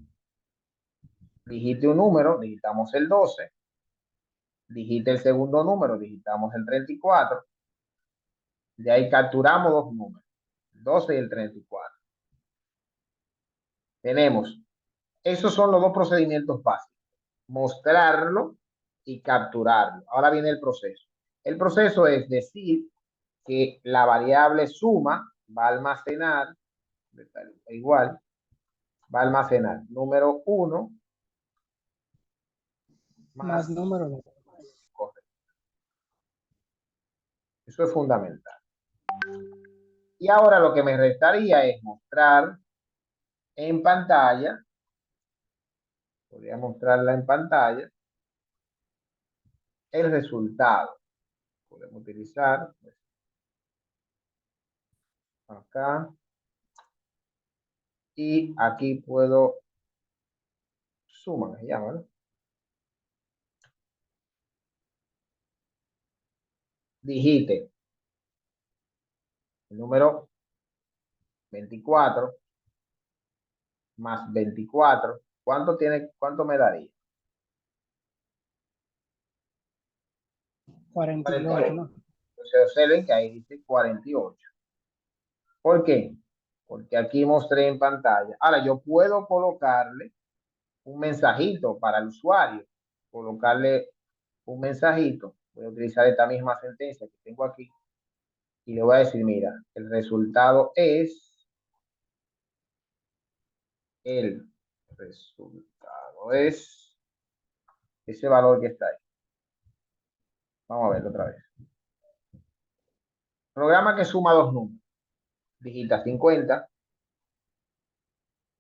digite un número, digitamos el 12. Digite el segundo número, digitamos el 34. De ahí capturamos dos números, 12 y el 34. Tenemos, esos son los dos procedimientos básicos. Mostrarlo y capturarlo. Ahora viene el proceso. El proceso es decir que la variable suma va a almacenar, igual, va a almacenar número 1 más número 2. Correcto. Eso es fundamental. Y ahora lo que me restaría es mostrar en pantalla. Podría mostrarla en pantalla. El resultado. Podemos utilizar acá. Y aquí puedo suma, se llama, ¿no? Digite el número 24 más 24. ¿Cuánto me daría? 48, ¿no? Entonces observen que ahí dice 48. ¿Por qué? Porque aquí mostré en pantalla. Ahora yo puedo colocarle un mensajito para el usuario. Colocarle un mensajito. Voy a utilizar esta misma sentencia que tengo aquí. Y le voy a decir, mira, el resultado es... El resultado es ese valor que está ahí. Vamos a verlo otra vez. Programa que suma dos números. Digita 50.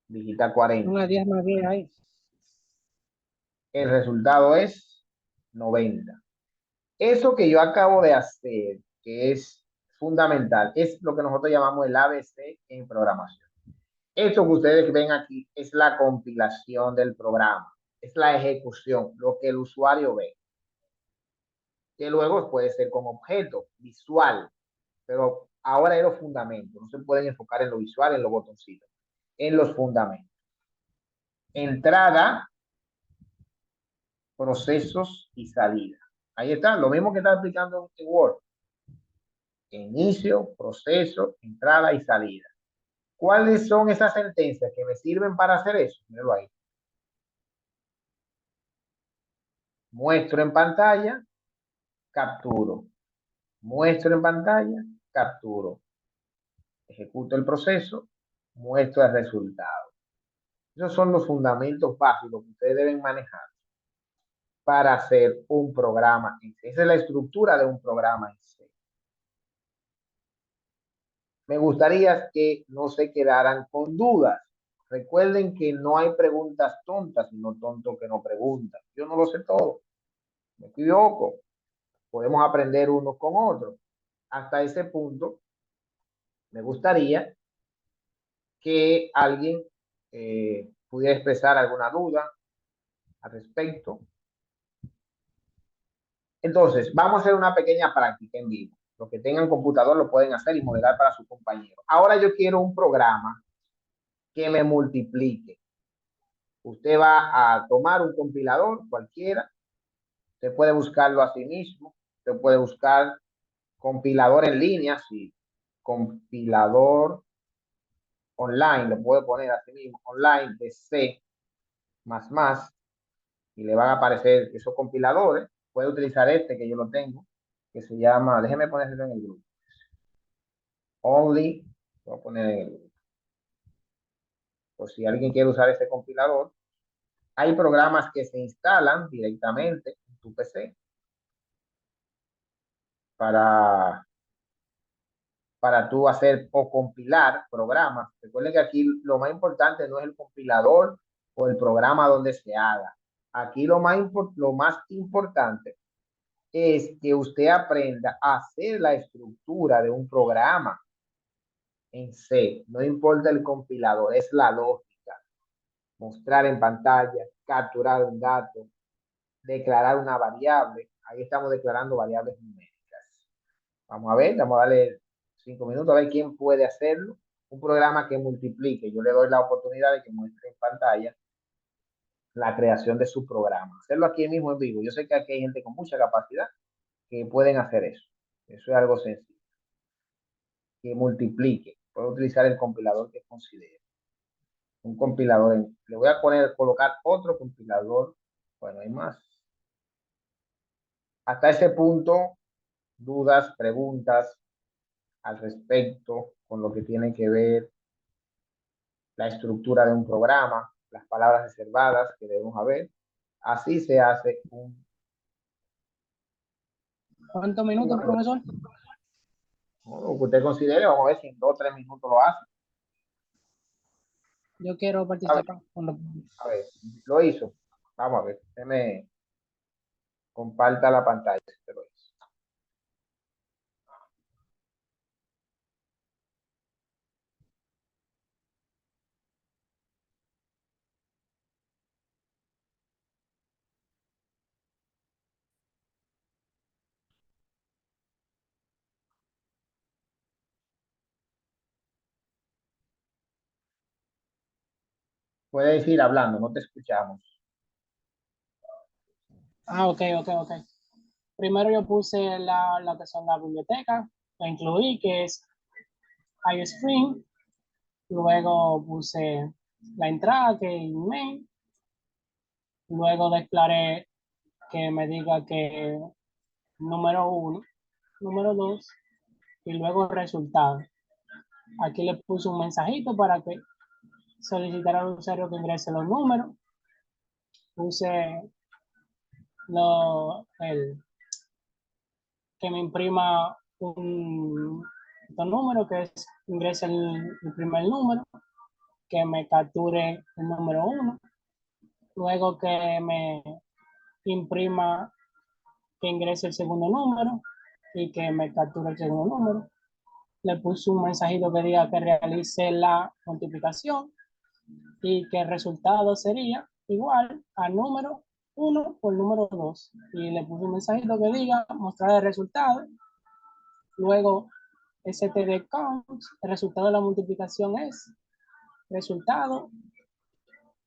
Digita 40. Una 10 más 10 ahí. El resultado es 90. Eso que yo acabo de hacer, que es fundamental, es lo que nosotros llamamos el ABC en programación. Esto que ustedes ven aquí es la compilación del programa. Es la ejecución, lo que el usuario ve. que luego puede ser con objeto visual, pero ahora es los fundamentos, no se pueden enfocar en lo visual, en los botoncitos, en los fundamentos. Entrada, procesos y salida. Ahí está, lo mismo que está aplicando en Word. Inicio, proceso, entrada y salida. ¿Cuáles son esas sentencias que me sirven para hacer eso? Míralo ahí. Muestro en pantalla, capturo. Muestro en pantalla, capturo. Ejecuto el proceso, muestro el resultado. Esos son los fundamentos básicos que ustedes deben manejar para hacer un programa en C. Esa es la estructura de un programa en C. Me gustaría que no se quedaran con dudas. Recuerden que no hay preguntas tontas, sino tonto que no pregunta. Yo no lo sé todo. Me equivoco. Podemos aprender unos con otros. Hasta ese punto, me gustaría que alguien pudiera expresar alguna duda al respecto. Entonces, vamos a hacer una pequeña práctica en vivo. Los que tengan computador lo pueden hacer y modelar para su compañero. Ahora yo quiero un programa que me multiplique. Usted va a tomar un compilador cualquiera. Usted puede buscarlo a sí mismo. Usted puede buscar compilador en línea, sí. Compilador online, lo puede poner a sí mismo, online de C++, y le van a aparecer esos compiladores. Puede utilizar este que yo lo tengo, que se llama, déjeme ponerlo en el grupo. Only, voy a poner en el grupo. Por si alguien quiere usar ese compilador. Hay programas que se instalan directamente en tu PC para tú hacer o compilar programas. Recuerden que aquí lo más importante no es el compilador o el programa donde se haga. Aquí lo más importante es que usted aprenda a hacer la estructura de un programa en C. No importa el compilador, es la lógica. Mostrar en pantalla, capturar un dato, declarar una variable. Ahí estamos declarando variables numéricas. Vamos a ver, vamos a darle 5 minutos a ver quién puede hacerlo. Un programa que multiplique. Yo le doy la oportunidad de que muestre en pantalla la creación de su programa. Hacerlo aquí mismo en vivo. Yo sé que aquí hay gente con mucha capacidad que pueden hacer eso. Eso es algo sencillo. Que multiplique. Puedo utilizar el compilador que considere. Un compilador. Le voy a colocar otro compilador. Bueno, hay más. Hasta ese punto, dudas, preguntas al respecto con lo que tiene que ver la estructura de un programa, las palabras reservadas que debemos saber. Así se hace un... ¿Cuántos minutos, profesor? Lo que usted considere, vamos a ver si en 2 o 3 minutos lo hace. Yo quiero participar. A ver, lo hizo. Vamos a ver, déjeme comparta la pantalla. Lo hizo. Puedes ir hablando, no te escuchamos. Ok. Primero yo puse la que son las bibliotecas, la incluí, que es iStream. Luego puse la entrada, que es main. Luego declaré que me diga que número 1, número 2, y luego resultado. Aquí le puse un mensajito para que solicitara al usuario que ingrese los números. Puse que me imprima un número, que es ingrese el primer número, que me capture el número 1, luego que me imprima, que ingrese el segundo número y que me capture el segundo número. Le puse un mensajito que diga que realice la multiplicación y que el resultado sería igual al número 1 por número 2. Y le puse un mensajito que diga mostrar el resultado. Luego, std count, el resultado de la multiplicación es resultado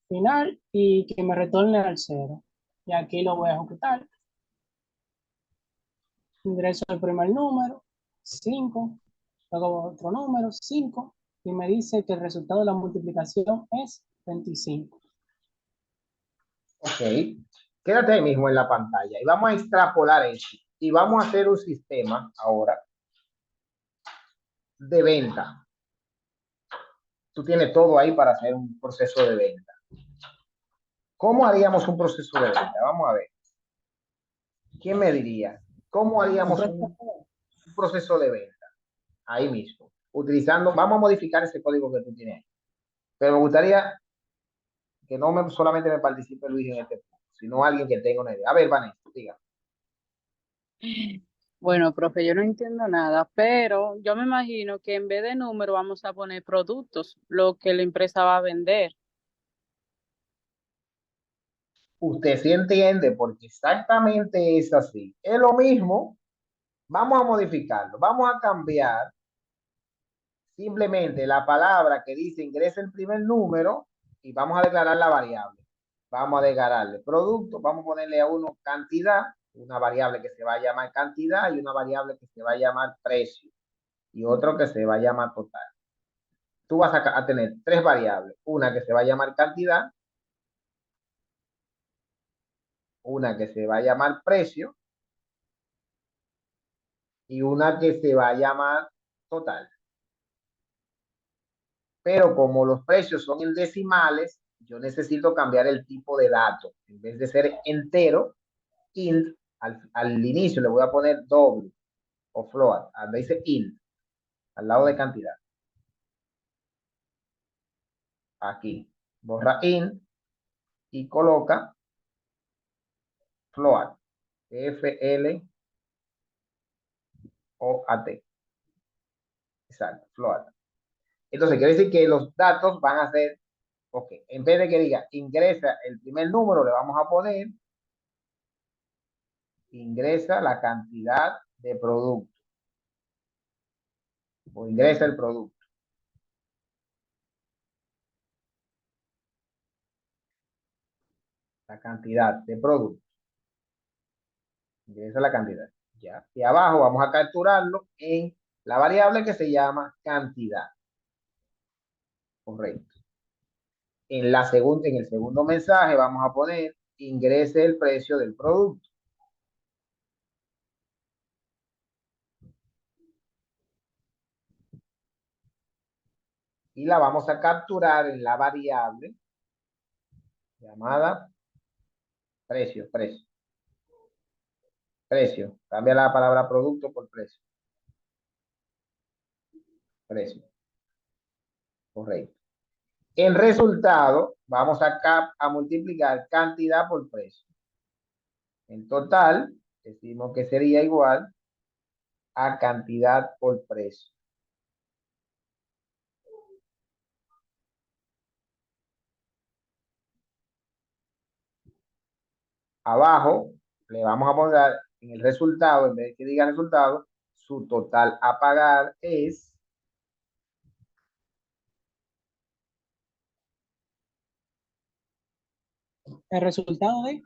final y que me retorne al 0. Y aquí lo voy a ejecutar. Ingreso el primer número, 5. Luego otro número, 5. Y me dice que el resultado de la multiplicación es 25. Ok. Quédate ahí mismo en la pantalla y vamos a extrapolar eso. Y vamos a hacer un sistema ahora de venta. Tú tienes todo ahí para hacer un proceso de venta. ¿Cómo haríamos un proceso de venta? Vamos a ver. ¿Quién me diría? ¿Cómo haríamos un proceso de venta? Ahí mismo. Utilizando, vamos a modificar ese código que tú tienes. Pero me gustaría que no solamente me participe Luis en este punto, sino alguien que tenga una idea. A ver, Vanessa, diga. Bueno, profe, yo no entiendo nada, pero yo me imagino que en vez de número vamos a poner productos, lo que la empresa va a vender. Usted sí entiende, porque exactamente es así. Es lo mismo. Vamos a modificarlo. Vamos a cambiar simplemente la palabra que dice ingresa el primer número y vamos a declarar la variable. Vamos a declararle producto, vamos a ponerle a uno cantidad, una variable que se va a llamar cantidad y una variable que se va a llamar precio y otro que se va a llamar total. Tú vas a tener tres variables, una que se va a llamar cantidad, una que se va a llamar precio y una que se va a llamar total. Pero como los precios son en decimales, yo necesito cambiar el tipo de dato. En vez de ser entero, int, al inicio le voy a poner doble o float, donde dice int, al lado de cantidad. Aquí, borra int y coloca float, F-L-O-A-T. Exacto, float. Entonces, quiere decir que los datos van a ser, ok, en vez de que diga ingresa el primer número, le vamos a poner ingresa la cantidad de producto o ingresa el producto. La cantidad de producto. Ingresa la cantidad. Ya. Y abajo vamos a capturarlo en la variable que se llama cantidad. Correcto. En el segundo mensaje vamos a poner ingrese el precio del producto. Y la vamos a capturar en la variable llamada precio. Precio. Cambia la palabra producto por precio. Precio. Correcto. En resultado, vamos a multiplicar cantidad por precio. En total, decimos que sería igual a cantidad por precio. Abajo le vamos a poner en el resultado, en vez de que diga resultado, su total a pagar es El resultado de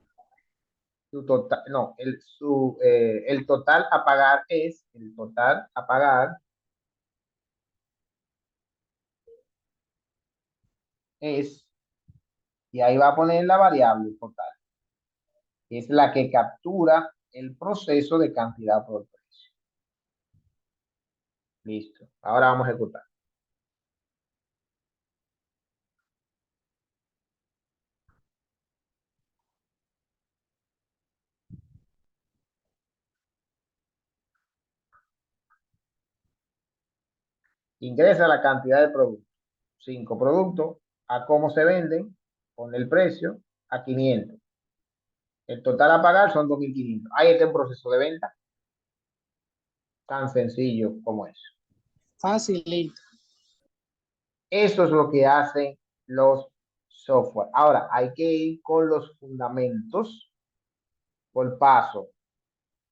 su total, no, el total a pagar es, el total a pagar es, y ahí va a poner la variable total, que es la que captura el proceso de cantidad por precio. Listo. Ahora vamos a ejecutar. Ingresa la cantidad de productos. 5 productos. A cómo se venden. Pone el precio a 500. El total a pagar son 2.500. Ahí está un proceso de venta. Tan sencillo como eso. facilito. Eso es lo que hacen los software. Ahora, hay que ir con los fundamentos por paso.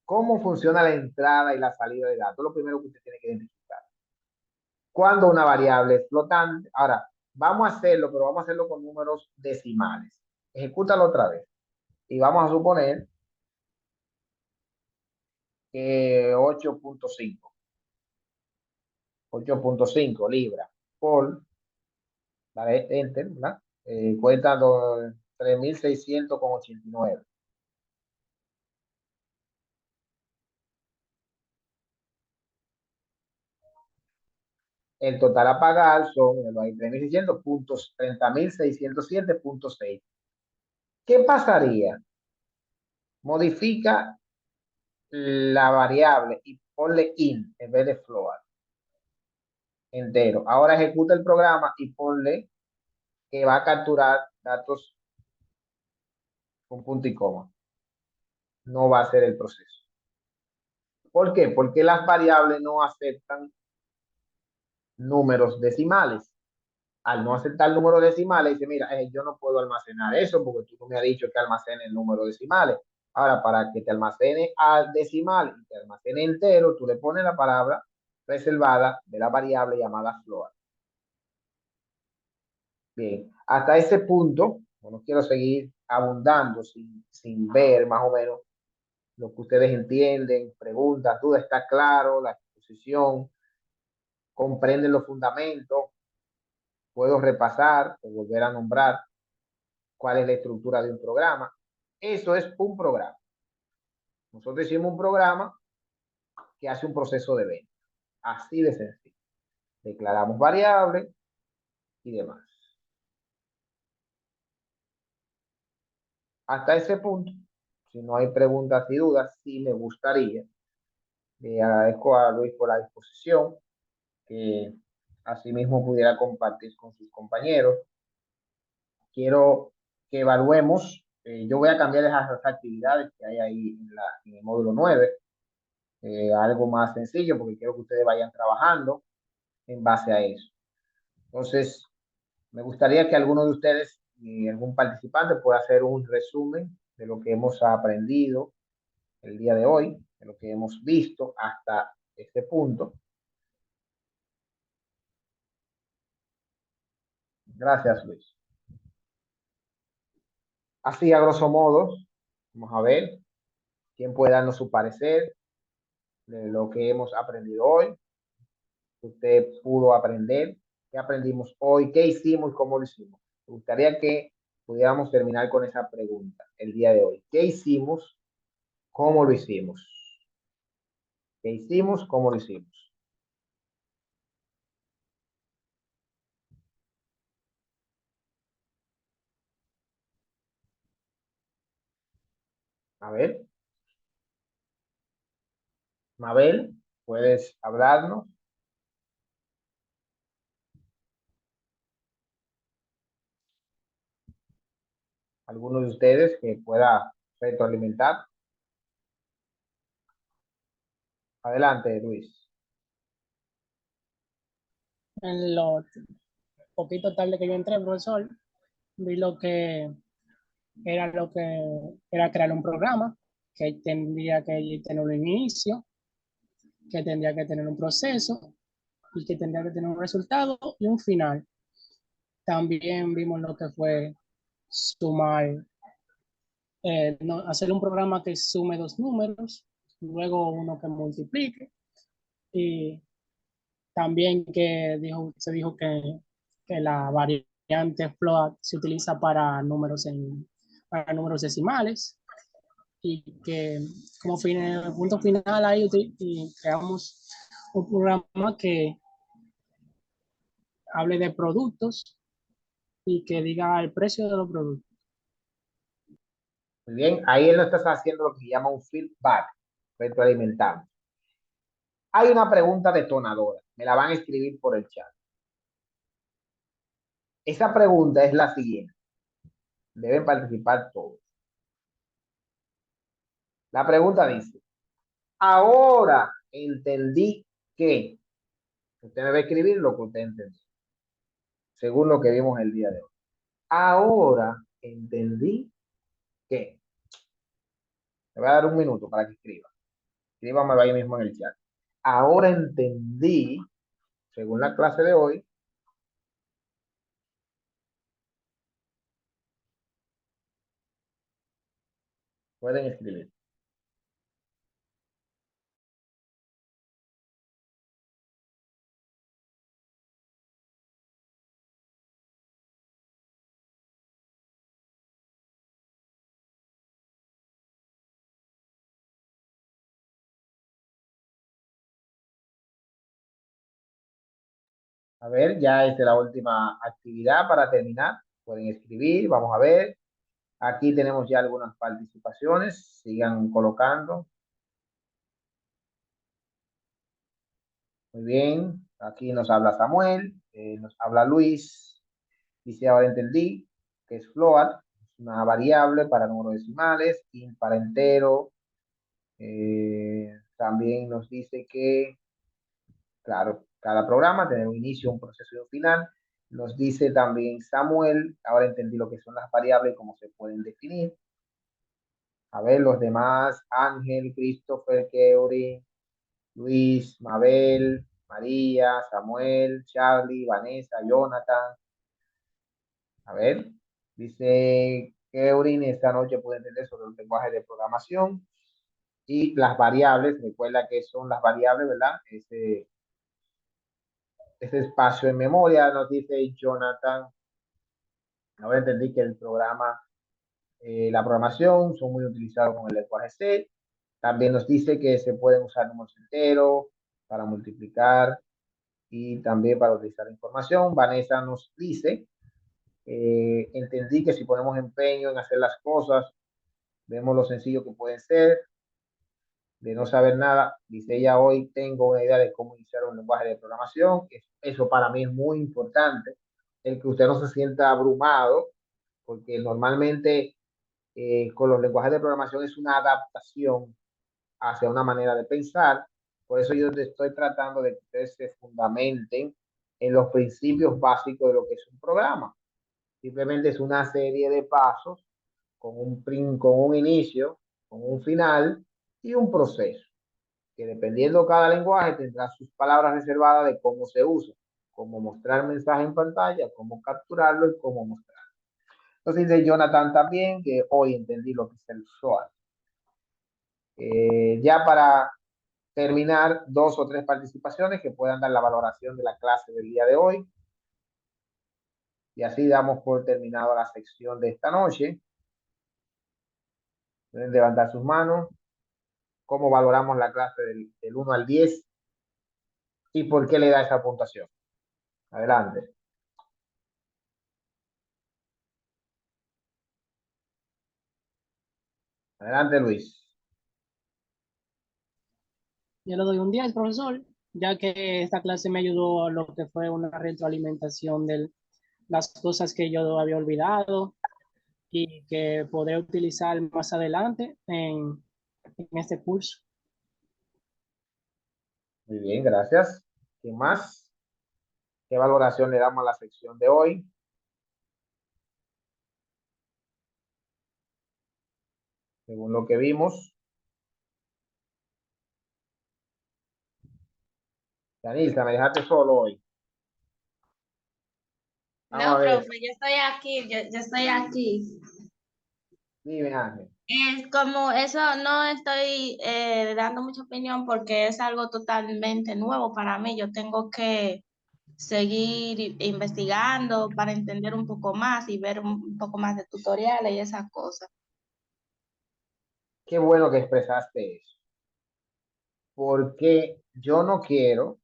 ¿Cómo funciona la entrada y la salida de datos? Lo primero que usted tiene que identificar. Cuando una variable es flotante. Ahora, vamos a hacerlo, pero vamos a hacerlo con números decimales. Ejecútalo otra vez. Y vamos a suponer que 8.5. 8.5 libras por, dale enter, ¿verdad? Cuenta 3.600,89. El total a pagar son 3.600 puntos, 30.607,6. ¿Qué pasaría? Modifica la variable y ponle int en vez de float entero. Ahora ejecuta el programa y ponle que va a capturar datos con punto y coma. No va a hacer el proceso. ¿Por qué? Porque las variables no aceptan números decimales. Al no aceptar números decimales, dice, mira, yo no puedo almacenar eso porque tú no me has dicho que almacene el número decimales. Ahora, para que te almacene al decimal y te almacene entero, tú le pones la palabra reservada de la variable llamada float. Bien, hasta ese punto, no quiero seguir abundando sin ver más o menos lo que ustedes entienden, preguntas, dudas, está claro, la exposición, comprenden los fundamentos, puedo repasar o volver a nombrar cuál es la estructura de un programa. Eso es un programa. Nosotros hicimos un programa que hace un proceso de venta. Así de sencillo. Declaramos variables y demás. Hasta ese punto, si no hay preguntas y dudas, sí me gustaría. Le agradezco a Luis por la disposición, que asimismo pudiera compartir con sus compañeros. Quiero que evaluemos. Yo voy a cambiar esas actividades que hay ahí en el módulo 9. Algo más sencillo, porque quiero que ustedes vayan trabajando en base a eso. Entonces, me gustaría que alguno de ustedes y algún participante pueda hacer un resumen de lo que hemos aprendido el día de hoy, de lo que hemos visto hasta este punto. Gracias, Luis. Así, a grosso modo, vamos a ver quién puede darnos su parecer de lo que hemos aprendido hoy. Usted pudo aprender, qué aprendimos hoy, qué hicimos y cómo lo hicimos. Me gustaría que pudiéramos terminar con esa pregunta el día de hoy. ¿Qué hicimos? ¿Cómo lo hicimos? ¿Qué hicimos? ¿Cómo lo hicimos? A ver. Mabel, ¿puedes hablarnos? ¿Alguno de ustedes que pueda retroalimentar? Adelante, Luis. En lo poquito tarde que yo entré, profesor, vi lo que era crear un programa que tendría que tener un inicio, que tendría que tener un proceso y que tendría que tener un resultado y un final. También vimos lo que fue sumar, hacer un programa que sume dos números, luego uno que multiplique, y también se dijo que la variante float se utiliza para para números decimales, y que como punto final ahí y creamos un programa que hable de productos y que diga el precio de los productos. Muy bien, ahí él nos está haciendo lo que se llama un feedback, retroalimentando. Hay una pregunta detonadora, me la van a escribir por el chat. Esa pregunta es la siguiente. Deben participar todos. La pregunta dice, ahora entendí que, usted me va a escribir lo que usted entendió, según lo que vimos el día de hoy. Ahora entendí que, Le voy a dar un minuto para que escriba. Escríbamelo ahí mismo en el chat. Ahora entendí, según la clase de hoy, pueden escribir. A ver, ya es la última actividad para terminar. Pueden escribir, vamos a ver. Aquí tenemos ya algunas participaciones. Sigan colocando. Muy bien. Aquí nos habla Samuel, nos habla Luis. Dice, ahora entendí que es float, es una variable para números decimales, int para entero. También nos dice que, claro, cada programa tiene un inicio, un proceso y un final. Nos dice también Samuel, ahora entendí lo que son las variables y cómo se pueden definir. A ver, los demás, Ángel, Christopher, Keuri, Luis, Mabel, María, Samuel, Charlie, Vanessa, Jonathan. A ver, dice Keurin, esta noche puede entender sobre el lenguaje de programación y las variables. Recuerda que son las variables, ¿verdad? Ese espacio en memoria, nos dice Jonathan. Ahora entendí que el programa, la programación son muy utilizados con el lenguaje C. También nos dice que se pueden usar números enteros para multiplicar y también para utilizar información. Vanessa nos dice, entendí que si ponemos empeño en hacer las cosas, vemos lo sencillo que pueden ser, de no saber nada. Dice ella, hoy tengo una idea de cómo iniciar un lenguaje de programación. Eso para mí es muy importante, el que usted no se sienta abrumado, porque normalmente con los lenguajes de programación es una adaptación hacia una manera de pensar. Por eso yo estoy tratando de que ustedes se fundamenten en los principios básicos de lo que es un programa. Simplemente es una serie de pasos con un inicio, con un final y un proceso, que dependiendo cada lenguaje tendrá sus palabras reservadas de cómo se usa, cómo mostrar mensaje en pantalla, cómo capturarlo y cómo mostrarlo. Entonces dice Jonathan también que hoy entendí lo que es el SOAR. Ya para terminar, 2 o 3 participaciones que puedan dar la valoración de la clase del día de hoy. Y así damos por terminado la sección de esta noche. Pueden levantar sus manos. ¿Cómo valoramos la clase del 1 al 10? ¿Y por qué le da esa puntuación? Adelante. Adelante, Luis. Yo le doy un 10, profesor, ya que esta clase me ayudó a lo que fue una retroalimentación de las cosas que yo había olvidado y que podré utilizar más adelante en este curso. Muy bien, gracias. ¿Qué más? ¿Qué valoración le damos a la sección de hoy? Según lo que vimos. Yanilza, me dejaste solo hoy. Vamos No, a ver. profe, yo estoy aquí, yo estoy aquí. Dime, Ángel. Es como eso, no estoy dando mucha opinión porque es algo totalmente nuevo para mí. Yo tengo que seguir investigando para entender un poco más y ver un poco más de tutoriales y esas cosas. Qué bueno que expresaste eso. Porque yo no quiero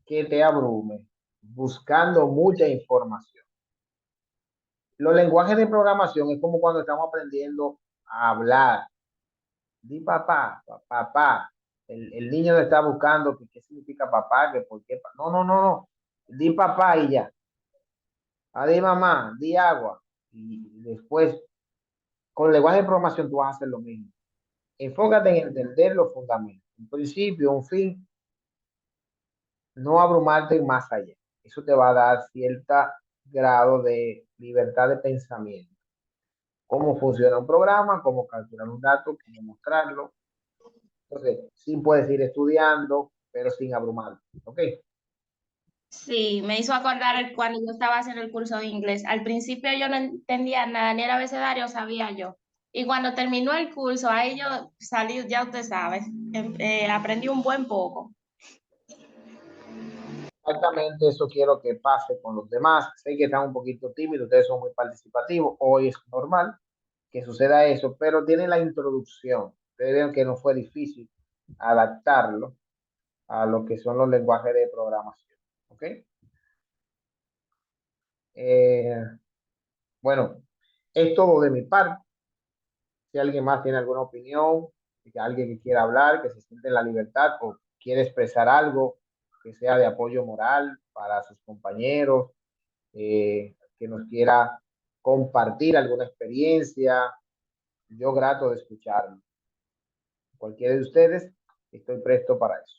que te abrume buscando mucha información. Los lenguajes de programación es como cuando estamos aprendiendo a hablar. Di papá, papá. El niño no está buscando qué significa papá, que por qué. No, no, no, no. Di papá y ya. Di mamá, di agua. Y después, con el lenguaje de programación tú vas a hacer lo mismo. Enfócate en entender los fundamentos. Un principio, un fin. No abrumarte más allá. Eso te va a dar cierto grado de libertad de pensamiento. cómo funciona un programa, cómo calcular un dato, cómo mostrarlo. Entonces, sí puedes ir estudiando, pero sin abrumar. ¿Ok? Sí, me hizo acordar cuando yo estaba haciendo el curso de inglés. Al principio yo no entendía nada, ni el abecedario sabía yo. Y cuando terminó el curso, ahí yo salí, ya usted sabe, aprendí un buen poco. Exactamente eso quiero que pase con los demás. Sé que están un poquito tímidos, ustedes son muy participativos, hoy es normal que suceda eso, pero tienen la introducción. Ustedes ven que no fue difícil adaptarlo a lo que son los lenguajes de programación. ¿Ok? Eh, bueno, es todo de mi parte. Si alguien más tiene alguna opinión, que alguien que quiera hablar, que se siente en la libertad o quiere expresar algo que sea de apoyo moral para sus compañeros, que nos quiera compartir alguna experiencia, yo grato de escucharlo. Cualquiera de ustedes, estoy presto para eso.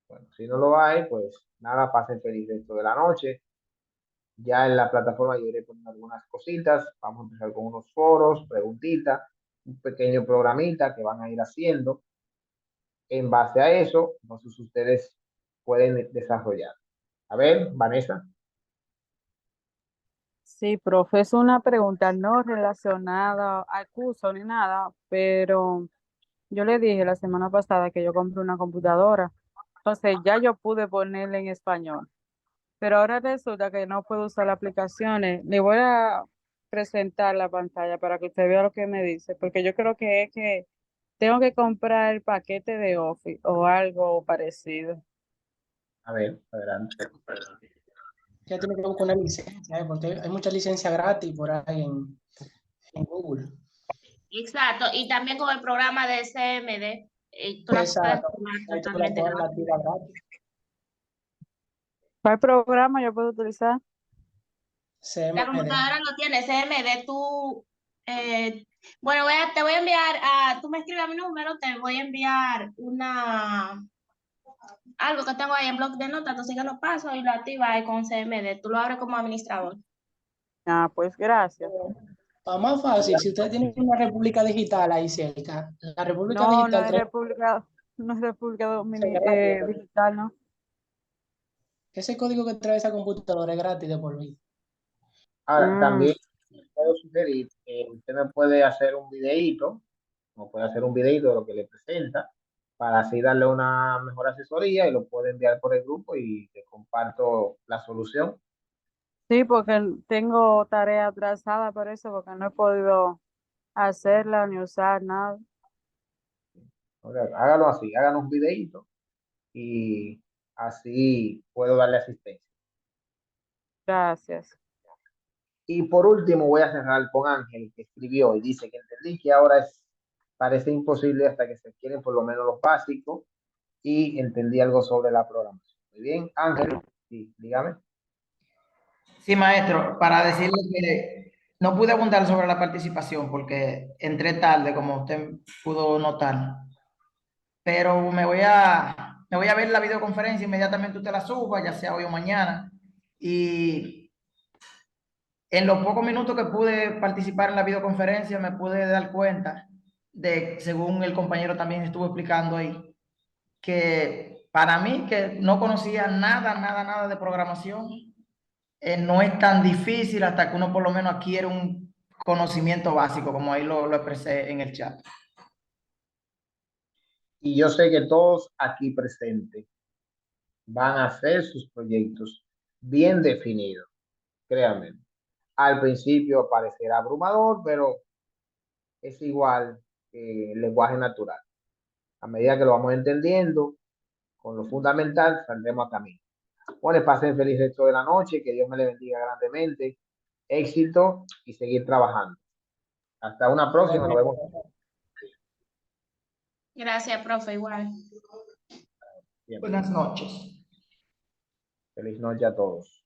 Bueno, si no lo hay, pues nada, pasen feliz resto de la noche. Ya en la plataforma yo iré poniendo algunas cositas. Vamos a empezar con unos foros, preguntitas, un pequeño programita que van a ir haciendo. En base a eso, entonces ustedes pueden desarrollar. A ver, Vanessa. Sí, profe, es una pregunta no relacionada al curso ni nada, pero yo le dije la semana pasada que yo compré una computadora, entonces ya yo pude ponerla en español, pero ahora resulta que no puedo usar las aplicaciones. Le voy a presentar la pantalla para que usted vea lo que me dice, porque yo creo que es que tengo que comprar el paquete de Office o algo parecido. A ver, adelante. Ya tiene que buscar una licencia, porque hay mucha licencia gratis por ahí en Google. Exacto, y también con el programa de CMD, tú la puedes Exacto. tomar Ahí tú la totalmente pones la gratis. tira gratis. ¿Cuál programa yo puedo utilizar? La CMD. computadora lo tiene, CMD, bueno, te voy a enviar, tú me escribes a mi número, te voy a enviar algo que tengo ahí en blog de notas, entonces yo lo paso y lo activa ahí con CMD, tú lo abres como administrador. Ah, pues gracias. Para más fácil, si usted tiene una república digital ahí cerca, la república No, digital trae no es República gratis. Digital, ¿no? Ese código que trae esa computadora es gratis de por vida. Ahora, Mm, también puedo sugerir que usted me puede hacer un videíto, o puede hacer un videíto de lo que le presenta, para así darle una mejor asesoría y lo puede enviar por el grupo y te comparto la solución. sí, porque tengo tarea atrasada por eso, porque no he podido hacerla ni usar nada. Ahora, hágalo así, háganos un videíto y así puedo darle asistencia. Gracias. Y por último voy a cerrar con Ángel, que escribió y dice que entendí que ahora parece imposible hasta que se adquieren por lo menos los básicos y entendí algo sobre la programación. Muy bien, Ángel, sí, dígame. Sí, maestro, para decirle que no pude abundar sobre la participación porque entré tarde, como usted pudo notar, pero me voy a ver la videoconferencia inmediatamente usted la suba, ya sea hoy o mañana, y en los pocos minutos que pude participar en la videoconferencia me pude dar cuenta de, según el compañero también estuvo explicando ahí, que para mí, que no conocía nada de programación, no es tan difícil hasta que uno por lo menos adquiere un conocimiento básico, como ahí lo expresé en el chat. Y yo sé que todos aquí presentes van a hacer sus proyectos bien definidos, créanme. Al principio parecerá abrumador, pero es igual que el lenguaje natural. A medida que lo vamos entendiendo, con lo fundamental, saldremos a camino. Bueno, pasen feliz resto de la noche, que Dios me le bendiga grandemente, éxito y seguir trabajando. Hasta una próxima, nos vemos. Gracias, profe, igual. Bien. Buenas noches. Feliz noche a todos.